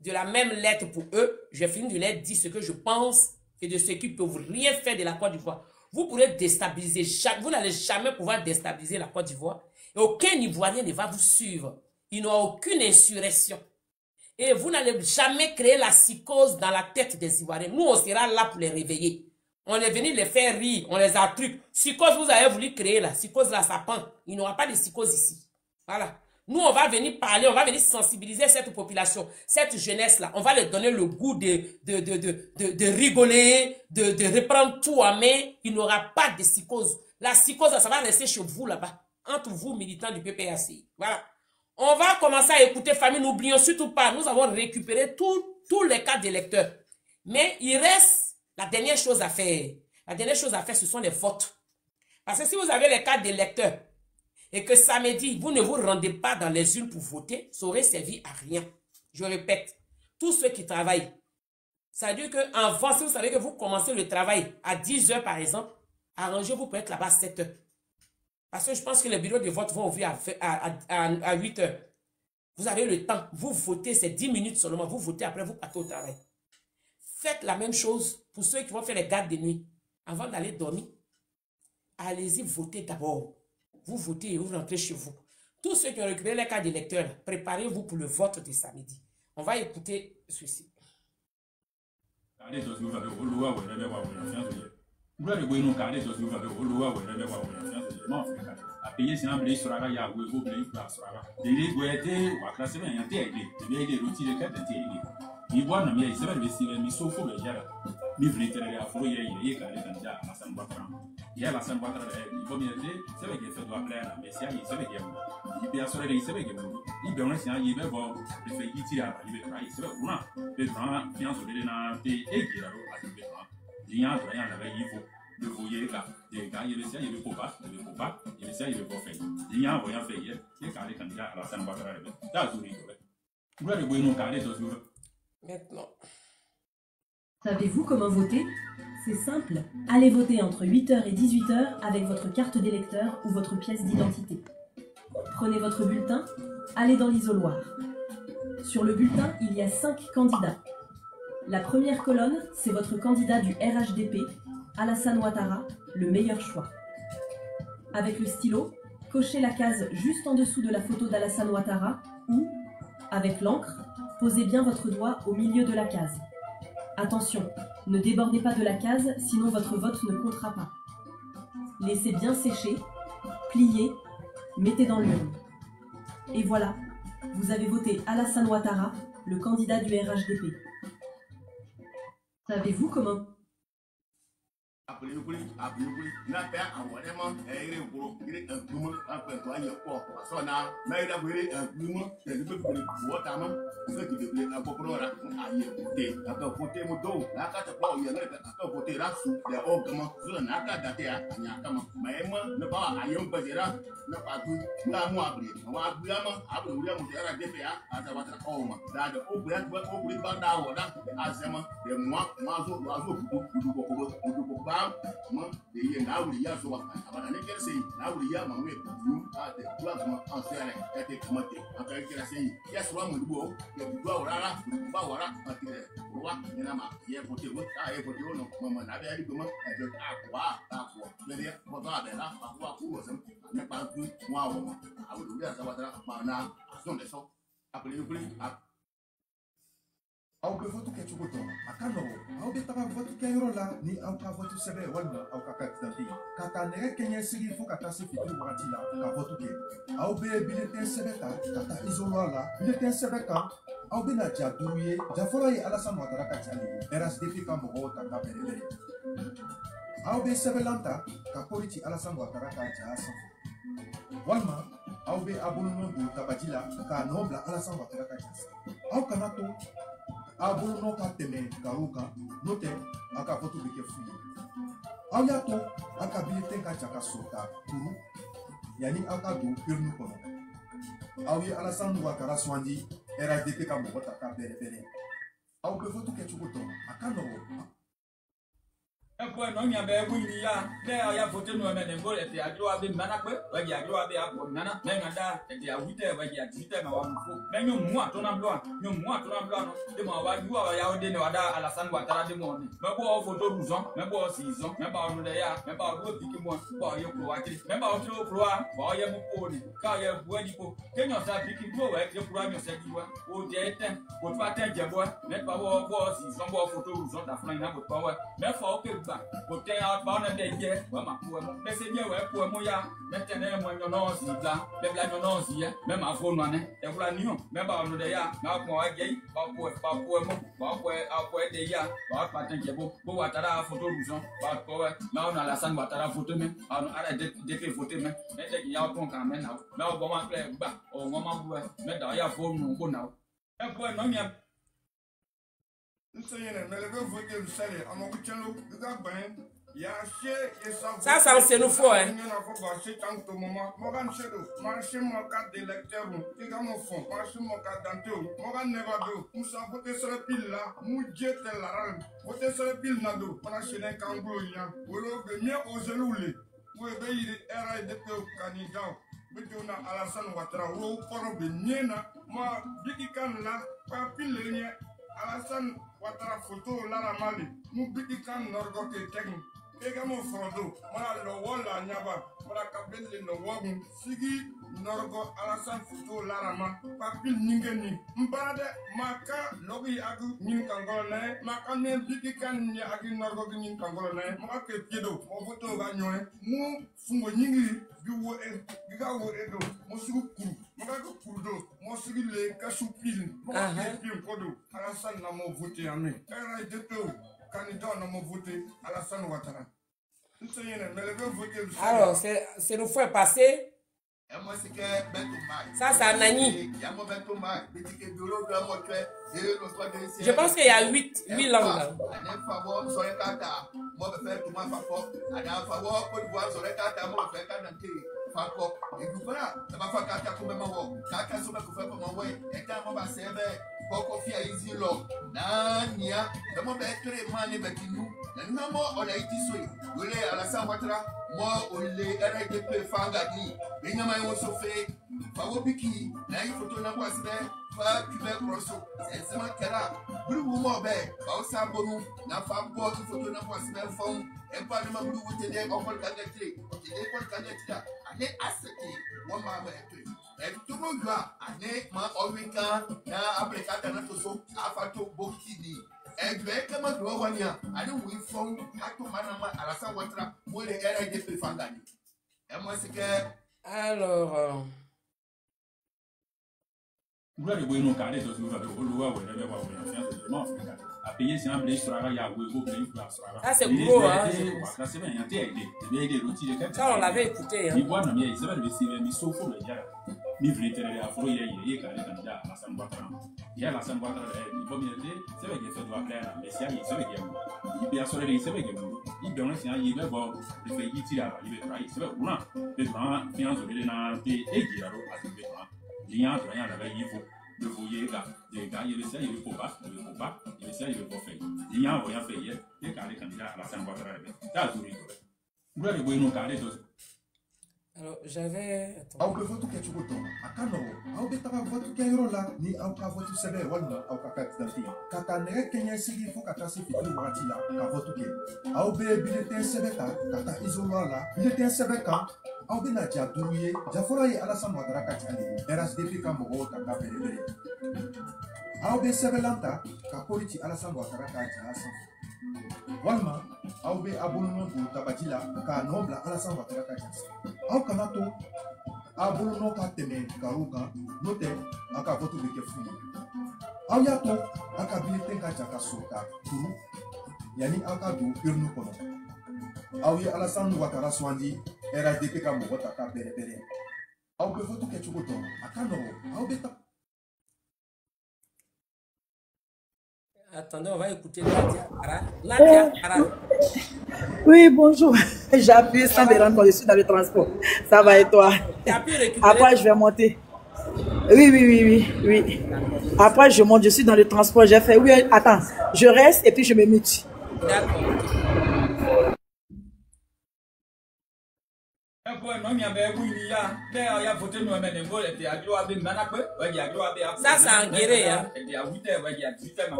de la même lettre pour eux. Je finis de leur dire ce que je pense et de ce qui peut vous rien faire de la Côte d'Ivoire. Vous pourrez déstabiliser, vous n'allez jamais pouvoir déstabiliser la Côte d'Ivoire. Et aucun Ivoirien ne va vous suivre. Il n'y aura aucune insurrection. Et vous n'allez jamais créer la psychose dans la tête des Ivoiriens. Nous, on sera là pour les réveiller. On est venu les faire rire, on les a trucs. Psychose, vous avez voulu créer là. Psychose là, ça pend. Il n'y aura pas de psychose ici. Voilà. Nous, on va venir parler, on va venir sensibiliser cette population, cette jeunesse-là. On va leur donner le goût de rigoler, de reprendre tout en main. Il n'y aura pas de psychose. La psychose, ça va rester chez vous là-bas. Entre vous, militants du PPAC. Voilà. On va commencer à écouter, famille. N'oublions surtout pas, nous avons récupéré tous les cas d'électeurs. Mais il reste la dernière chose à faire. La dernière chose à faire, ce sont les votes. Parce que si vous avez les cartes d'électeurs et que samedi, vous ne vous rendez pas dans les urnes pour voter, ça aurait servi à rien. Je répète, tous ceux qui travaillent, ça veut dire qu'en si vous savez que vous commencez le travail à 10 h par exemple, arrangez-vous pour être là-bas à 7 h. Parce que je pense que les bureaux de vote vont ouvrir à 8 h. Vous avez le temps. Vous votez, c'est 10 minutes seulement. Vous votez, après vous partez au travail. Faites la même chose pour ceux qui vont faire les gardes de nuit. Avant d'aller dormir, allez-y voter d'abord. Vous votez et vous rentrez chez vous. Tous ceux qui ont récupéré les cartes d'électeurs, préparez-vous pour le vote de samedi. On va écouter ceci. Ni bwana mimi isebe besibe mi sofo be jara ni vletere ya fo ye ye ka le kanja Alassane Ouattara ya Alassane Ouattara e bo mi ete sebe ke fe do apela na mesia yi sebe ke mu yi be asore de sebe ke mu yi be on sia yi be bo be fe yi tira ba yi be tra yi sebe una be tra fianso de na te e gira ro a be tra yi ya tra ya na be yi fo de fo ye ka de ga yi be sia yi be popa yi be sia yi be bo fe yi ya bo ya fe ye ka le kanja Alassane Ouattara be da zuri do be ngura de bo no ka le to zuri. Maintenant. Savez-vous comment voter? C'est simple. Allez voter entre 8h et 18h avec votre carte d'électeur ou votre pièce d'identité. Prenez votre bulletin, allez dans l'isoloir. Sur le bulletin, il y a 5 candidats. La première colonne, c'est votre candidat du RHDP, Alassane Ouattara, le meilleur choix. Avec le stylo, cochez la case juste en dessous de la photo d'Alassane Ouattara ou, avec l'encre, posez bien votre doigt au milieu de la case. Attention, ne débordez pas de la case, sinon votre vote ne comptera pas. Laissez bien sécher, pliez, mettez dans l'urne. Et voilà, vous avez voté Alassane Ouattara, le candidat du RHDP. Savez-vous comment? de ye na wuri ya so abana ne kerse na wuri ya manwe yu ate tula kuma ansere ate kamate aka kira sei ya so mu dubo ya duwa wara ba wara atire wa nyina ma ye pote wo ta ye pote wo no mama na ba ri kuma e do ta kwa le ya mo ba de la ba wa ku wo sem ne pa ku wa wo ma awu ya sa watra ma na ason de so apele yu aw bɛ votu kɛ cogo dɔn a ka nɔgɔn aw bɛ taga votu kɛyɔrɔ la ni aw ka votu sɛbɛn walima aw ka carte d'identité ka taa nɛgɛ kɛɲɛ sigi fo ka taa se fitiri wagati la ka votu kɛ aw bɛ bulletin sɛbɛn ta ka taa isoloir la bulletin sɛbɛn kan aw bɛna ja 5 ye ja fɔlɔ ye Alassane Ouattara ka ja ye RHDP ka mɔgɔw ta ka bɛrɛbɛrɛ aw bɛ sɛbɛnlan ta ka kori ci Alassane Ouattara ka ja sanfɛ walima aw bɛ abonnement don tabaji la k'a nɔ bila Alassane Ouattara ka ja sanfɛ aw kana to a bolo n'o ka tɛmɛ garo kan n'o tɛ a ka vote bɛ kɛ fu ye aw y'a to a ka bulletin ka ja ka sɔrɔ ka turu yanni aw ka don urne kɔnɔ aw ye Alassane Ouattara sugandi RHDP ka mɔgɔ ta ka bɛrɛbɛrɛ aw bɛ vote kɛ cogo dɔn a ka nɔgɔn. Eko no nya be wini ya le ya vote no me ngo le ti adro abi mana pe wa ji adro abi abo nana me ngada ti awite wa ji atite ma wa mfo me nyu mu atona blo no de ma wa ju wa ya ode ne wada Alassane Ouattara de mo ni me bo photo ruzon me bo sizon me ba no de ya me ba do piki mo ba ye pro wa ti me ba o tro pro a ba ye mu po ni ka ye bu adi po ke nyo sa piki bo wa ke pro a nyo se di wa o de ten ko fa ten je bo me ba bo sizon bo photo ruzon da flan na bo pa wa me fa o ke Kote ya ba na de ye wa ma ku mo me se ye we ku mo ya me tene mo nyo no si bla be bla nyo no si ye me ma fo no ne e bla ni o me ba no de ya na ko wa ye ba ku mo ba ku a ku de ya ba pa tan je bo Ouattara photo ruzon ba ko we na no Alassane Ouattara photo me ba no ara de ke photo me me de ya ko kan me na o bo ma kle gba o ngo ma bu me da ya fo no ko na e ko no nya. Ça, c'est nous faux, hein. Alassane Ouattara photo la mali mu bidi kan norgo ke tekni Egamo Frodo, Mala Lowola Nyaba, Mala Kabin no Wogun, Sigi, Norgo, Alasan Futo, Larama, Papil Ningeni, Mbade, Maka, Logi Agu, Ninkangolane, Maka Nen Bikikan Yagi Norgo Ninkangolane, Maka Kido, Movoto Gagnon, Mu Fungo Ningi, Guo Gigawo Edo, Mosu Kuru, Maka Kurudo, Mosugi Le Kasupil, Maka Pim Kodo, Alasan Namo Vote Ame, Era Deto. Candidat n'a voté Alassane Ouattara. Alors, c'est une fois passé. Ça, c'est un Nani. Je pense qu'il y a 8 langues là. Alors, ah, c'est gros, hein. Ça, on l'avait écouté. Hein. Alors, j'avais... Au que votu que tu votes, à Kano, au betava votu Kairola, ni au ka votu sebe, walma, au ka katidanti. Katane Kenya Sigi faut kata se fitu watila, ka votu ke. Au be bulletin sebeka, kata isolala, bulletin sebeka, au be na jadouye, jafora ye Alassane Ouattara katiali, RHDP Kambogo, kaka bere. Au be sebelanta, ka politi Alassane Ouattara katiali. Walma, au be abonuno du tabajila, ka nobla Alassane Ouattara katiali. Au kanato, abonuno ka teme karuka, note, aka votu beke fuyi. Au yato, aka bulletin ka jaka sota, kuru, yani aka du urnu kono. Au ye Alassane Ouattara swandi, RHDP ka mogo taka bere bere. Au be votu ke chukoto, aka no, au beta. Attendez, on va écouter Nadia Ara. Nadia Ara. Oui, bonjour. J'appuie sans me rendre compte, je suis dans le transport. Ça va et toi? Après, je vais monter. Oui. Après, je monte, je suis dans le transport. J'ai fait, oui, attends, je reste et puis je me mute. D'accord. Ça, c'est en guéré, hein.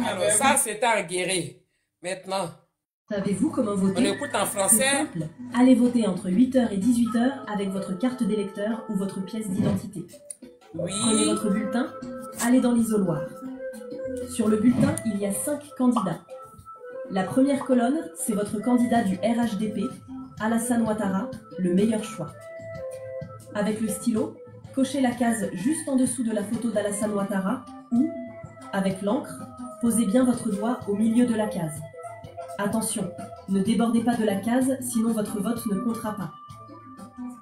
Alors, ça, c'est en guéré. Maintenant, savez-vous comment voter? on écoute en français. C'est simple. Allez voter entre 8h et 18h avec votre carte d'électeur ou votre pièce d'identité. Oui. Prenez votre bulletin, allez dans l'isoloir. Sur le bulletin, il y a 5 candidats. La première colonne, c'est votre candidat du RHDP, Alassane Ouattara, le meilleur choix. Avec le stylo, cochez la case juste en dessous de la photo d'Alassane Ouattara ou, avec l'encre, posez bien votre doigt au milieu de la case. Attention, ne débordez pas de la case, sinon votre vote ne comptera pas.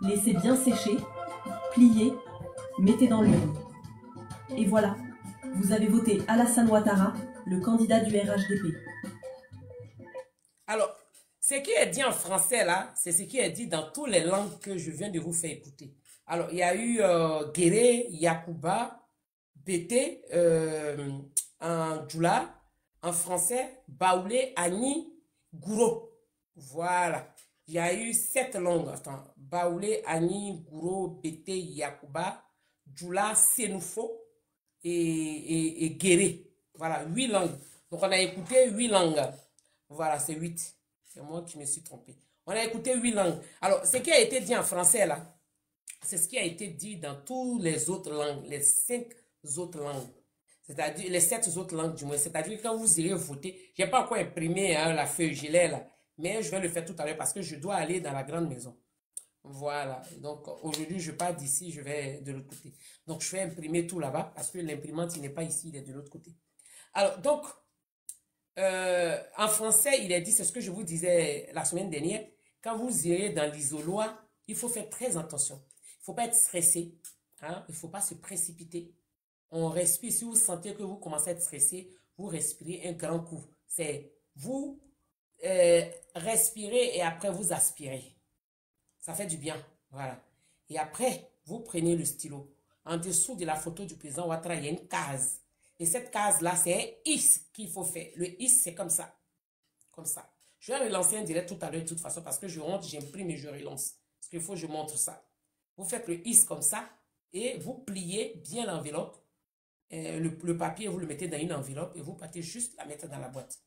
Laissez bien sécher, pliez, mettez dans l'urne. Et voilà, vous avez voté Alassane Ouattara, le candidat du RHDP. Alors, ce qui est dit en français là, c'est ce qui est dit dans toutes les langues que je viens de vous faire écouter. Alors, il y a eu Guéré, Yakuba, Bété, en Djoula, en français, Baoulé, Ani, Gouro. Voilà. Il y a eu 7 langues. Attends. Baoulé, Ani, Gouro, Bété, Yakuba, Djoula, Sénoufo et Guéré. Voilà, 8 langues. Donc, on a écouté 8 langues. Voilà, c'est 8. C'est moi qui me suis trompé. On a écouté 8 langues. Alors, ce qui a été dit en français, là, c'est ce qui a été dit dans toutes les autres langues, les 5 autres langues. C'est-à-dire, les 7 autres langues du moins. C'est-à-dire, quand vous irez voter, je n'ai pas encore imprimé la feuille gilet, là, mais je vais le faire tout à l'heure parce que je dois aller dans la grande maison. Voilà. Donc, aujourd'hui, je pars d'ici, je vais de l'autre côté. Donc, je vais imprimer tout là-bas parce que l'imprimante, il n'est pas ici, il est de l'autre côté. Alors, donc, en français, il est dit, c'est ce que je vous disais la semaine dernière, quand vous irez dans l'isoloir, il faut faire très attention. Il ne faut pas être stressé, hein? Il ne faut pas se précipiter. On respire, si vous sentez que vous commencez à être stressé, vous respirez un grand coup. C'est vous respirez et après vous aspirez. Ça fait du bien, voilà. Et après, vous prenez le stylo. En dessous de la photo du président Ouattara, il y a une case. Et cette case-là, c'est un is qu'il faut faire. Le is, c'est comme ça. Comme ça. Je vais relancer un direct tout à l'heure de toute façon parce que je rentre, j'imprime et je relance. Parce qu'il faut que je montre ça. Vous faites le is comme ça et vous pliez bien l'enveloppe. Le papier, vous le mettez dans une enveloppe et vous partez juste la mettre dans la boîte.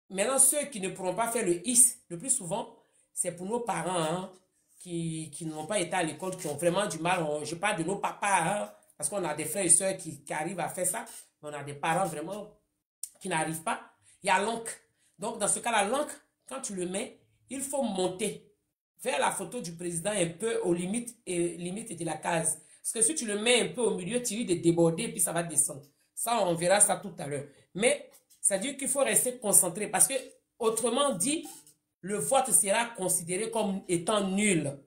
Maintenant, ceux qui ne pourront pas faire le is, le plus souvent, c'est pour nos parents hein, qui n'ont pas été à l'école, qui ont vraiment du mal. Je parle de nos papas, hein, parce qu'on a des frères et soeurs qui arrivent à faire ça. Mais on a des parents vraiment qui n'arrivent pas. Il y a l'encre. Donc, dans ce cas-là, l'encre, quand tu le mets, il faut monter vers la photo du président un peu aux limites de la case. Parce que si tu le mets un peu au milieu, tu risques de déborder puis ça va descendre. Ça, on verra ça tout à l'heure. Mais ça veut dire qu'il faut rester concentré parce que, autrement dit, le vote sera considéré comme étant nul.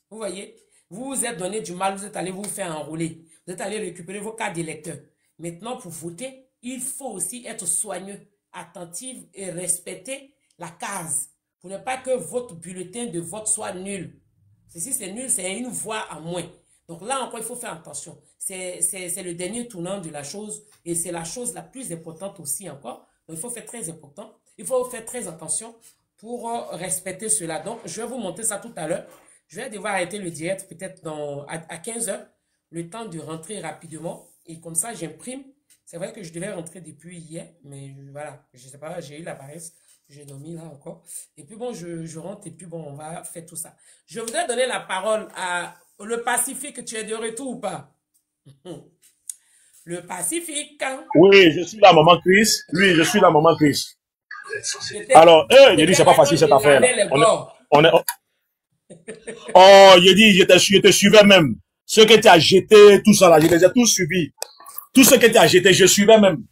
Vous voyez? Vous vous êtes donné du mal, vous êtes allé vous faire enrouler. Vous êtes allé récupérer vos cartes d'électeurs. Maintenant, pour voter, il faut aussi être soigneux, attentif et respecter la case. Pour ne pas que votre bulletin de vote soit nul. Si c'est nul, c'est une voix à moins. Donc là encore, il faut faire attention. C'est le dernier tournant de la chose et c'est la chose la plus importante aussi encore. Donc il faut faire très important. Il faut faire très attention pour respecter cela. Donc je vais vous montrer ça tout à l'heure. Je vais devoir arrêter le direct peut-être à 15 h. Le temps de rentrer rapidement. Et comme ça, j'imprime. C'est vrai que je devais rentrer depuis hier. Mais voilà, je ne sais pas, j'ai eu la paresse. J'ai dormi là encore. Et puis bon, je rentre et puis bon, on va faire tout ça. Je voudrais donner la parole à le Pacifique. Tu es de retour ou pas? Le Pacifique. Oui, je suis là, maman Chris. Oui, je suis là, maman Chris. Alors, j'ai dit, c'est pas facile cette affaire. Oh, j'ai dit, je te suivais même. Ce que tu as jeté, tout ça là, je les ai tous suivis. Tout ce que tu as jeté, je suivais même.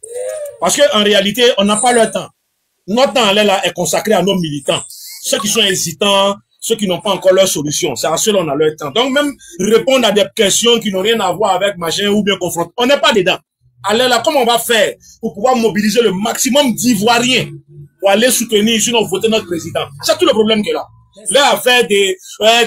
Parce qu'en réalité, on n'a pas le temps. Notre temps là est consacré à nos militants. Ceux qui sont hésitants, ceux qui n'ont pas encore leur solution. C'est à ceux-là on a leur temps. Donc même répondre à des questions qui n'ont rien à voir avec machin ou bien confronter. On n'est pas dedans. Alors là, comment on va faire pour pouvoir mobiliser le maximum d'Ivoiriens pour aller soutenir, sinon voter notre président? C'est tout le problème qui est là. Là, à faire des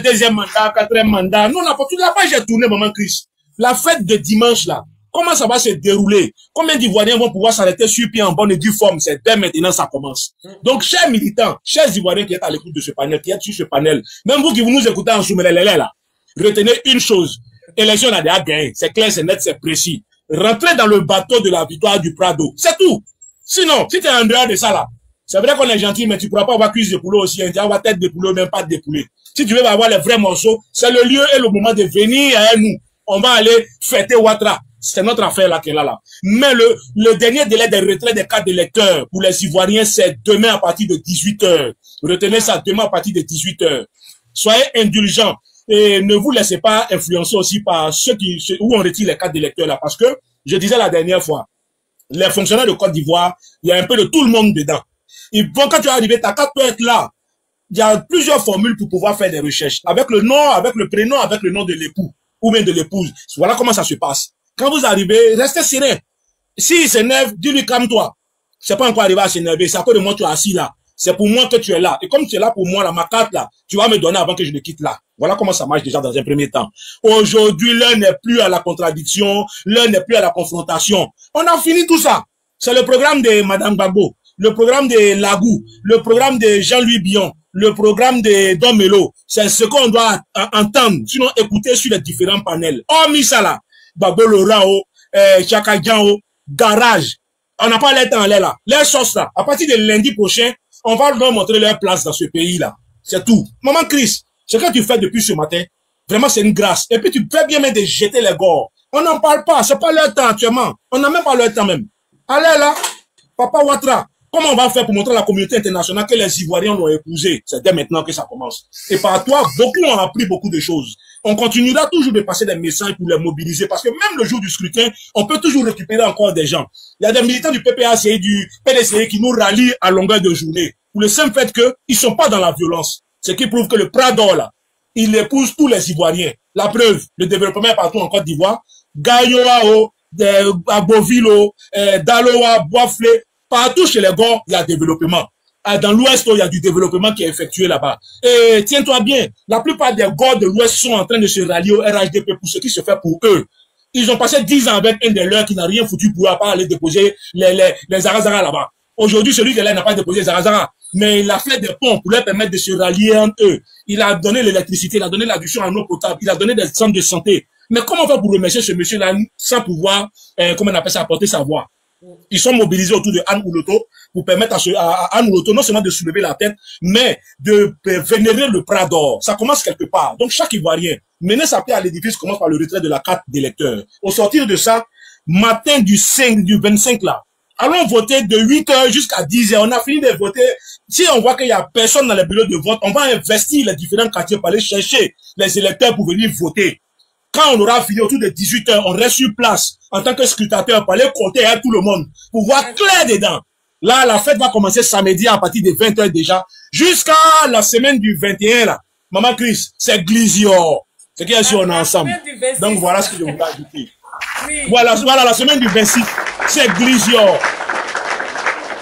deuxième mandat, quatrième mandat. Nous, on n'a pas tout la page est tournée, maman Chris. La fête de dimanche là, comment ça va se dérouler? Combien d'Ivoiriens vont pouvoir s'arrêter sur pied en bonne et due forme? C'est dès maintenant ça commence. Donc, chers militants, chers Ivoiriens qui êtes à l'écoute de ce panel, qui êtes sur ce panel, même vous qui vous nous écoutez en Soumelélé là, retenez une chose. Élection a déjà gagné. C'est clair, c'est net, c'est précis. Rentrez dans le bateau de la victoire du Prado. C'est tout. Sinon, si tu es en dehors de ça là, c'est vrai qu'on est gentil, mais tu pourras pas avoir cuisse de poulet aussi, hein. Tu vas avoir tête de poulet, même pas de poulet. Si tu veux avoir les vrais morceaux, c'est le lieu et le moment de venir à nous. On va aller fêter Ouattara. C'est notre affaire là qui est là. Mais le dernier délai de retrait des cartes d'électeurs pour les Ivoiriens, c'est demain à partir de 18 h. Retenez ça, demain à partir de 18 h. Soyez indulgents et ne vous laissez pas influencer aussi par ceux où on retire les cartes d'électeurs là. Parce que, je disais la dernière fois, les fonctionnaires de Côte d'Ivoire, il y a un peu de tout le monde dedans. Quand tu vas arriver, ta carte peut être là. Il y a plusieurs formules pour pouvoir faire des recherches. Avec le nom, avec le prénom, avec le nom de l'époux ou bien de l'épouse. Voilà comment ça se passe. Quand vous arrivez, restez serein. S'il s'énerve, dis-lui calme-toi. C'est pas encore arrivé à s'énerver. C'est à cause de moi que tu es assis là. C'est pour moi que tu es là. Et comme tu es là pour moi, là, ma carte là, tu vas me donner avant que je ne quitte là. Voilà comment ça marche déjà dans un premier temps. Aujourd'hui, l'heure n'est plus à la contradiction, l'heure n'est plus à la confrontation. On a fini tout ça. C'est le programme de Madame Gbagbo, le programme de Lagou, le programme de Jean-Louis Billon, le programme de Don Melo. C'est ce qu'on doit entendre, sinon écouter sur les différents panels. Oh, Misala, Gbagbo Lorao, Chaka Django, Garage. On n'a pas l'air dans l'air là. Les choses là, à partir de lundi prochain, on va leur montrer leur place dans ce pays-là. C'est tout. Maman Chris, ce que tu fais depuis ce matin, vraiment c'est une grâce. Et puis tu fais bien même de jeter les gores. On n'en parle pas, c'est pas leur temps actuellement. On n'a même pas leur temps même. Allez là, Papa Ouattara, comment on va faire pour montrer à la communauté internationale que les Ivoiriens l'ont épousé? C'est dès maintenant que ça commence. Et par toi, beaucoup ont appris beaucoup de choses. On continuera toujours de passer des messages pour les mobiliser parce que même le jour du scrutin, on peut toujours récupérer encore des gens. Il y a des militants du PPAC, du PDCI qui nous rallient à longueur de journée. Pour le simple fait qu'ils sont pas dans la violence. Ce qui prouve que le Prador là, il épouse tous les Ivoiriens. La preuve, le développement est partout en Côte d'Ivoire. Gayoao, Abovilo, Daloa, Boisflé, partout chez les gars, il y a développement. Dans l'Ouest, il y a du développement qui est effectué là-bas. Et tiens-toi bien, la plupart des gars de l'Ouest sont en train de se rallier au RHDP pour ce qui se fait pour eux. Ils ont passé 10 ans avec un des leurs qui n'a rien foutu pour pas aller déposer les Zarazara là-bas. Aujourd'hui, celui qui est là n'a pas déposé les Zarazara, mais il a fait des ponts pour leur permettre de se rallier entre eux. Il a donné l'électricité, il a donné l'adduction en eau potable, il a donné des centres de santé. Mais comment on va pour remercier ce monsieur-là sans pouvoir, comment on appelle ça, apporter sa voix? Ils sont mobilisés autour de Anne Ouloto pour permettre à Anne Ouloto non seulement de soulever la tête, mais de vénérer le Prador. Ça commence quelque part. Donc chaque Ivoirien, mener sa pierre à l'édifice commence par le retrait de la carte d'électeur. Au sortir de ça, matin du 25 là, allons voter de 8h jusqu'à 10h. On a fini de voter. Si on voit qu'il y a personne dans les bureaux de vote, on va investir les différents quartiers pour aller chercher les électeurs pour venir voter. Quand on aura fini autour de 18h, on reste sur place en tant que scrutateur pour aller compter à tout le monde, pour voir clair dedans. Là, la fête va commencer samedi à partir de 20h déjà, jusqu'à la semaine du 21 là. Maman Chris, c'est Glizio. C'est qu'il y a si on est ensemble. Donc voilà ce que je voulais ajouter. Oui. Voilà, la semaine du 26, c'est Glizio.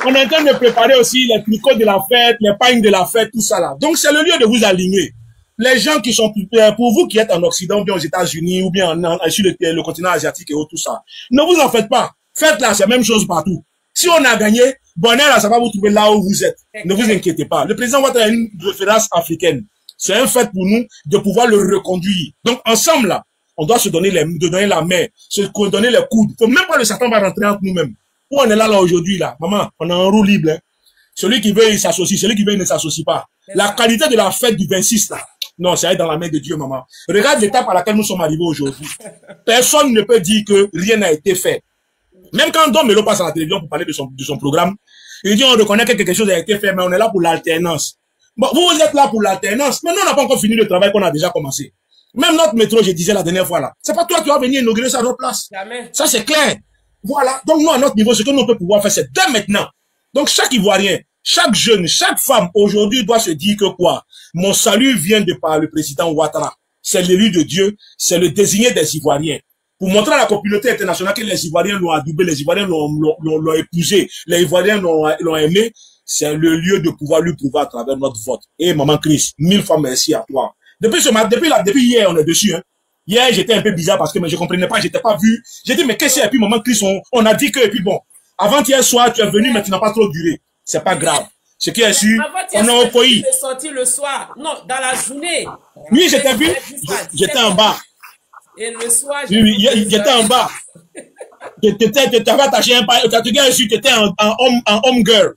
On est en train de préparer aussi les tricots de la fête, les pagnes de la fête, tout ça là. Donc c'est le lieu de vous aligner. Les gens qui sont pour vous qui êtes en Occident, ou bien aux États-Unis, ou bien sur le continent asiatique et tout ça, ne vous en faites pas. Faites là, c'est la même chose partout. Si on a gagné, bonheur là, ça va vous trouver là où vous êtes. Ne vous inquiétez pas. Le président Ouattara a une référence africaine. C'est un fait pour nous de pouvoir le reconduire. Donc ensemble là, on doit se donner donner la main, se donner les coudes. Faut même pas le Satan va rentrer entre nous-mêmes. Où on est là aujourd'hui là, maman, on est en roue libre. Hein. Celui qui veut il s'associe, celui qui veut il ne s'associe pas. La qualité de la fête du 26 là. Non, c'est dans la main de Dieu, maman. Regarde l'étape à laquelle nous sommes arrivés aujourd'hui. Personne ne peut dire que rien n'a été fait. Même quand Don Melo passe à la télévision pour parler de son programme, il dit on reconnaît que quelque chose a été fait, mais on est là pour l'alternance. Bon, vous êtes là pour l'alternance, mais nous, on n'a pas encore fini le travail qu'on a déjà commencé. Même notre métro, je disais la dernière fois là, c'est pas toi qui vas venir inaugurer ça à notre place. Jamais. Ça, c'est clair. Voilà. Donc, nous, à notre niveau, ce que nous peut pouvoir faire, c'est dès maintenant. Donc, chaque Ivoirien, chaque jeune, chaque femme, aujourd'hui, doit se dire que quoi? Mon salut vient de par le président Ouattara. C'est l'élu de Dieu, c'est le désigné des Ivoiriens. Pour montrer à la communauté internationale que les Ivoiriens l'ont adoubé, les Ivoiriens l'ont épousé, les Ivoiriens l'ont aimé, c'est le lieu de pouvoir lui prouver à travers notre vote. Et maman Chris, 1000 fois merci à toi. Depuis hier, on est dessus, hein. Hier, j'étais un peu bizarre parce que je comprenais pas, j'étais pas vu. J'ai dit, mais qu'est-ce qu'il y a? Et puis, maman Chris, on a dit que, et puis bon, avant-hier soir, tu es venu, mais tu n'as pas trop duré. C'est pas grave. Ce qui est sûr, on est au pays. Tu es sorti le soir. Non, dans la journée. Oui, j'étais vu. J'étais en bas. Et le soir, oui, j'étais en bas. Tu t'avais attaché un pas. Tu étais en home girl.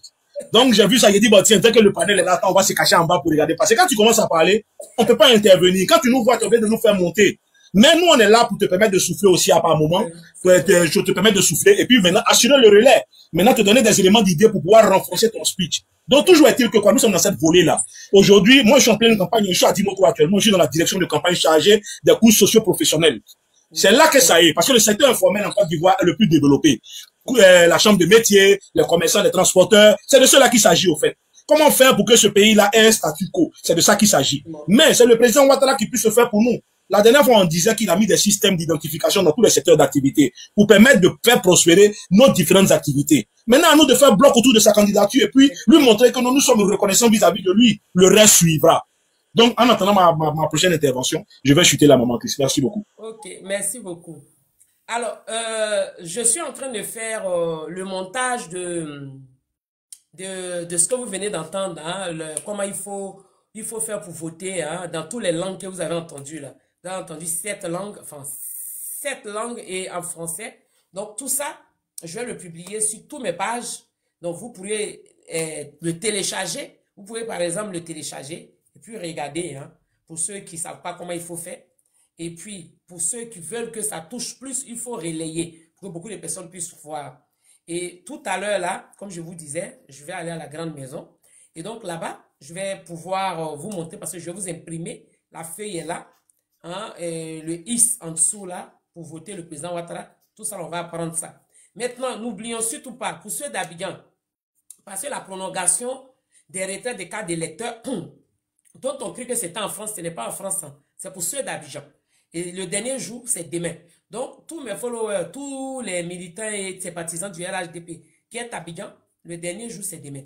Donc, j'ai vu ça, j'ai dit, bon, tiens, dès que le panel est là, on va se cacher en bas pour regarder. Parce que quand tu commences à parler, on peut pas intervenir. Quand tu nous vois, tu es obligé de nous faire monter. Mais nous, on est là pour te permettre de souffler aussi à par moment. Je te permets de souffler. Et puis maintenant, assurer le relais. Maintenant, te donner des éléments d'idées pour pouvoir renforcer ton speech. Donc, toujours est-il que quand nous sommes dans cette volée-là, aujourd'hui, moi, je suis en pleine campagne, je suis à Dimoto actuellement, je suis dans la direction de campagne chargée des cours socio-professionnels. C'est là que ça est, parce que le secteur informel en Côte d'Ivoire est le plus développé. la chambre de métier, les commerçants, les transporteurs. C'est de cela qu'il s'agit au fait. Comment faire pour que ce pays-là ait un statu quo? C'est de ça qu'il s'agit. Mais c'est le président Ouattara qui puisse se faire pour nous. La dernière fois, on disait qu'il a mis des systèmes d'identification dans tous les secteurs d'activité pour permettre de faire prospérer nos différentes activités. Maintenant, à nous de faire bloc autour de sa candidature et puis lui montrer que nous sommes reconnaissants vis-à-vis de lui. Le reste suivra. Donc, en attendant ma prochaine intervention, je vais chuter la maman Chris. Merci beaucoup. Ok, merci beaucoup. Alors, je suis en train de faire le montage de ce que vous venez d'entendre, hein, comment il faut faire pour voter, hein, dans toutes les langues que vous avez entendues là. Vous avez entendu 7 langues, enfin 7 langues et en français. Donc tout ça, je vais le publier sur toutes mes pages. Donc vous pourrez le télécharger. Vous pouvez par exemple le télécharger et puis regarder, hein, pour ceux qui ne savent pas comment il faut faire. Et puis pour ceux qui veulent que ça touche plus, il faut relayer pour que beaucoup de personnes puissent voir. Et tout à l'heure là, comme je vous disais, je vais aller à la grande maison. Et donc là-bas, je vais pouvoir vous montrer parce que je vais vous imprimer. La feuille est là. Hein, et le IS en dessous là, pour voter le président Ouattara. Tout ça, on va apprendre ça. Maintenant, n'oublions surtout pas, pour ceux d'Abidjan, parce que la prolongation des retraits des cartes d'électeurs, dont on crie que c'était en France, ce n'est pas en France. Hein. C'est pour ceux d'Abidjan. Et le dernier jour, c'est demain. Donc, tous mes followers, tous les militants et sympathisants du RHDP qui est à Abidjan, le dernier jour, c'est demain.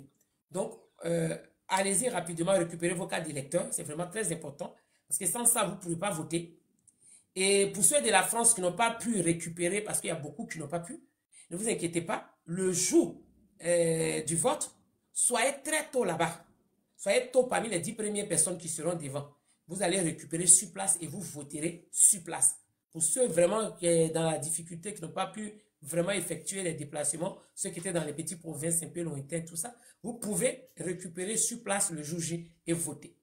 Donc, allez-y rapidement récupérer vos cartes d'électeurs. C'est vraiment très important. Parce que sans ça, vous ne pourrez pas voter. Et pour ceux de la France qui n'ont pas pu récupérer, parce qu'il y a beaucoup qui n'ont pas pu, ne vous inquiétez pas. Le jour du vote, soyez très tôt là-bas. Soyez tôt parmi les 10 premières personnes qui seront devant. Vous allez récupérer sur place et vous voterez sur place. Pour ceux vraiment qui sont dans la difficulté, qui n'ont pas pu vraiment effectuer les déplacements, ceux qui étaient dans les petites provinces un peu lointaines, tout ça, vous pouvez récupérer sur place le jour J et voter.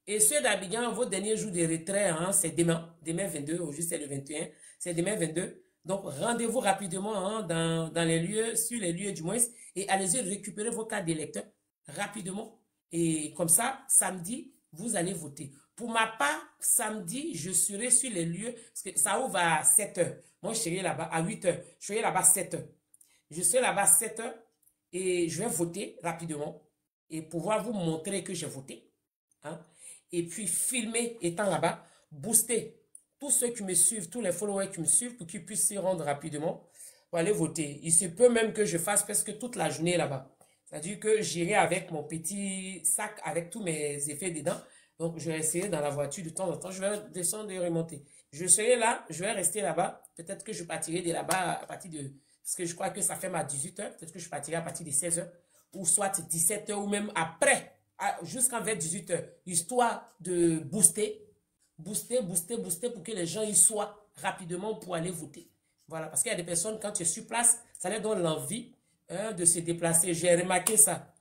Et ceux d'Abidjan, vos derniers jours de retrait, hein, c'est demain 22, aujourd'hui c'est le 21, c'est demain 22. Donc rendez-vous rapidement, hein, dans les lieux, sur les lieux du moins, et allez-y récupérer vos cartes d'électeurs rapidement. Et comme ça, samedi, vous allez voter. Pour ma part, samedi, je serai sur les lieux, parce que ça ouvre à 7 h. Moi, je serai là-bas à 8 h. Je serai là-bas à 7 h. Je serai là-bas à 7 h et je vais voter rapidement et pouvoir vous montrer que j'ai voté. Hein. Et puis, filmer étant là-bas, booster tous ceux qui me suivent, tous les followers qui me suivent pour qu'ils puissent s'y rendre rapidement pour aller voter. Il se peut même que je fasse presque toute la journée là-bas. C'est-à-dire que j'irai avec mon petit sac avec tous mes effets dedans. Donc, je vais essayer dans la voiture de temps en temps. Je vais descendre et remonter. Je serai là, je vais rester là-bas. Peut-être que je partirai de là-bas à partir de... Parce que je crois que ça fait ma 18 h. Peut-être que je partirai à partir de 16 h. Ou soit 17 h ou même après, jusqu'en vers 18 h. Histoire de booster pour que les gens y soient rapidement pour aller voter. Voilà, parce qu'il y a des personnes, quand tu es sur place, ça leur donne l'envie, hein, de se déplacer. J'ai remarqué ça.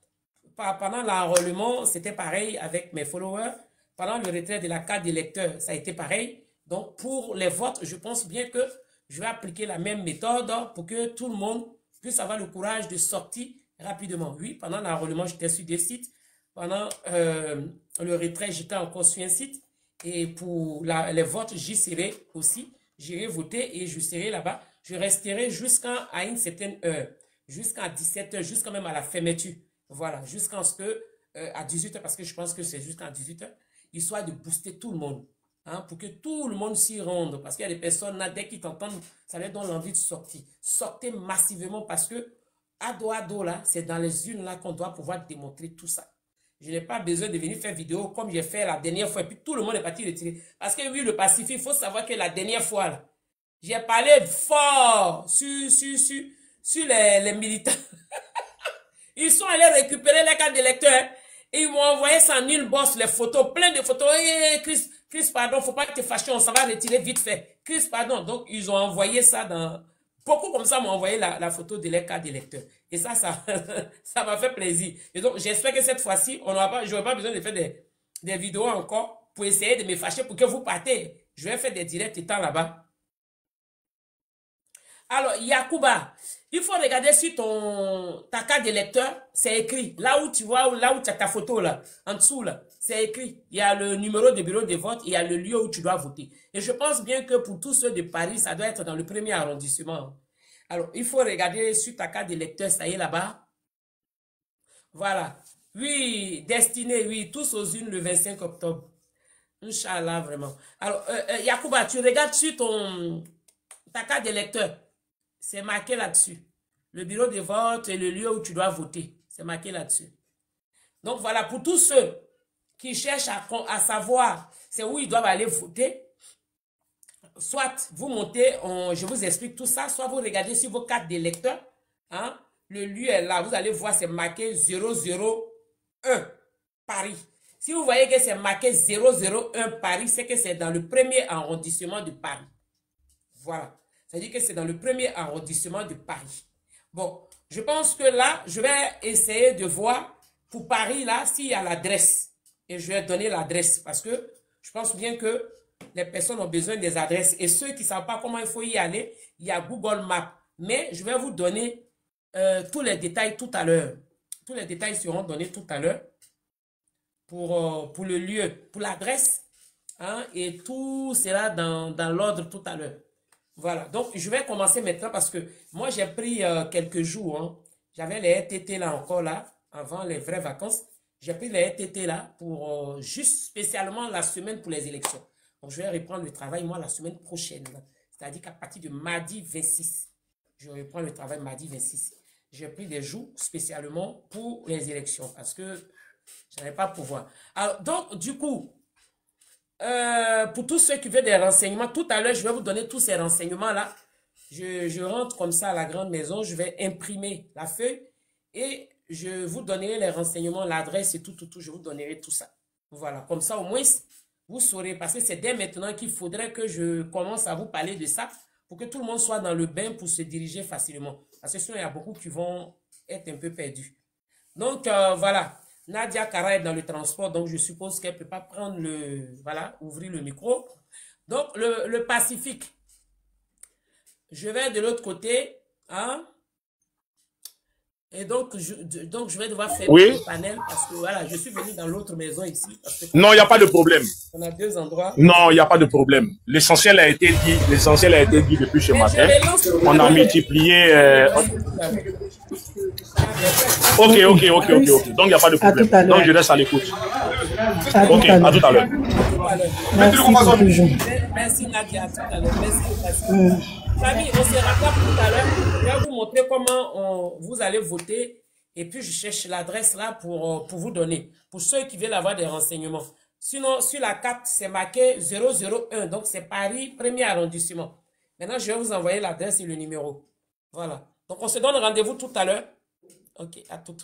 Pendant l'enrôlement, c'était pareil avec mes followers. Pendant le retrait de la carte d'électeur, ça a été pareil. Donc, pour les votes, je pense bien que je vais appliquer la même méthode pour que tout le monde puisse avoir le courage de sortir rapidement. Oui, pendant l'enrôlement, j'étais sur des sites. Pendant le retrait, j'étais encore sur un site. Et pour les votes, j'y serai aussi. J'irai voter et je serai là-bas. Je resterai jusqu'à une certaine heure. Jusqu'à 17 h, jusqu'à même à la fermeture. Voilà, jusqu'à ce que, à 18 h, parce que je pense que c'est jusqu'à 18 h, histoire de booster tout le monde. Hein, pour que tout le monde s'y rende. Parce qu'il y a des personnes, là, dès qu'ils t'entendent, ça leur donne l'envie de sortir. Sortez massivement parce que, à dos, là, c'est dans les urnes là qu'on doit pouvoir démontrer tout ça. Je n'ai pas besoin de venir faire vidéo comme j'ai fait la dernière fois. Et puis tout le monde est parti retirer. Parce que oui, le Pacifique, il faut savoir que la dernière fois, là, j'ai parlé fort sur les militants. Ils sont allés récupérer les cartes d'électeurs. Et ils m'ont envoyé ça en une bosse, les photos, plein de photos. Hey, Chris, pardon, faut pas que tu te fâches, on s'en va retirer vite fait. Chris, pardon. Donc, ils ont envoyé ça dans... Beaucoup comme ça m'ont envoyé la photo de leurs cartes d'électeurs. Et ça m'a fait plaisir. Et donc, j'espère que cette fois-ci, je n'aurai pas besoin de faire des vidéos encore pour essayer de me fâcher pour que vous partez. Je vais faire des directs étant là-bas. Alors, Yacouba, il faut regarder sur ta carte d'électeur, c'est écrit. Là où tu vois, là où tu as ta photo, là, en dessous, là, c'est écrit. Il y a le numéro de bureau de vote, il y a le lieu où tu dois voter. Et je pense bien que pour tous ceux de Paris, ça doit être dans le 1er arrondissement. Alors, il faut regarder sur ta carte d'électeur, ça y est là-bas. Voilà. Oui, destiné, oui, tous aux unes le 25 octobre. Inch'Allah, vraiment. Alors, Yacouba, tu regardes sur ta carte d'électeur. C'est marqué là-dessus. Le bureau de vote et le lieu où tu dois voter. C'est marqué là-dessus. Donc, voilà, pour tous ceux qui cherchent à savoir c'est où ils doivent aller voter, soit vous montez, je vous explique tout ça, soit vous regardez sur vos cartes d'électeurs, hein, le lieu est là, vous allez voir, c'est marqué 001 Paris. Si vous voyez que c'est marqué 001 Paris, c'est que c'est dans le premier arrondissement de Paris. Voilà. C'est-à-dire que c'est dans le premier arrondissement de Paris. Bon, je pense que là, je vais essayer de voir pour Paris, là, s'il y a l'adresse. Et je vais donner l'adresse parce que je pense bien que les personnes ont besoin des adresses. Et ceux qui ne savent pas comment il faut y aller, il y a Google Maps. Mais je vais vous donner tous les détails tout à l'heure. Tous les détails seront donnés tout à l'heure pour le lieu, pour l'adresse. Hein, et tout sera dans l'ordre tout à l'heure. Voilà. Donc, je vais commencer maintenant parce que moi, j'ai pris quelques jours. Hein. J'avais les RTT là encore là, avant les vraies vacances. J'ai pris les RTT là pour juste spécialement la semaine pour les élections. Donc, je vais reprendre le travail, moi, la semaine prochaine. C'est-à-dire qu'à partir de mardi 26, je reprends le travail mardi 26. J'ai pris des jours spécialement pour les élections parce que je n'avais pas pouvoir. Alors, donc, du coup, pour tous ceux qui veulent des renseignements, tout à l'heure, je vais vous donner tous ces renseignements-là. Je rentre comme ça à la grande maison, je vais imprimer la feuille et je vous donnerai les renseignements, l'adresse et tout, je vous donnerai tout ça. Voilà, comme ça au moins, vous saurez, parce que c'est dès maintenant qu'il faudrait que je commence à vous parler de ça pour que tout le monde soit dans le bain pour se diriger facilement. Parce que sinon, il y a beaucoup qui vont être un peu perdus. Donc, voilà. Nadia Kara est dans le transport, donc je suppose qu'elle ne peut pas prendre ouvrir le micro. Donc, le Pacifique. Je vais de l'autre côté, hein. Et donc, je vais devoir fermer le panel parce que voilà, je suis venu dans l'autre maison ici. Parce que non, il n'y a pas de problème. On a deux endroits. Non, il n'y a pas de problème. L'essentiel a été dit. L'essentiel a été dit depuis ce matin. On a multiplié. Ok. Donc, il n'y a pas de problème. Donc, je reste à l'écoute. Ok, à tout à l'heure. Merci Nadia, à tout à l'heure. Merci. Famille, on se rattrape tout à l'heure. Je vais vous montrer comment vous allez voter. Et puis, je cherche l'adresse là pour vous donner. Pour ceux qui veulent avoir des renseignements. Sinon, sur la carte, c'est marqué 001. Donc, c'est Paris, premier arrondissement. Maintenant, je vais vous envoyer l'adresse et le numéro. Voilà. Donc, on se donne rendez-vous tout à l'heure. Ok, à tout.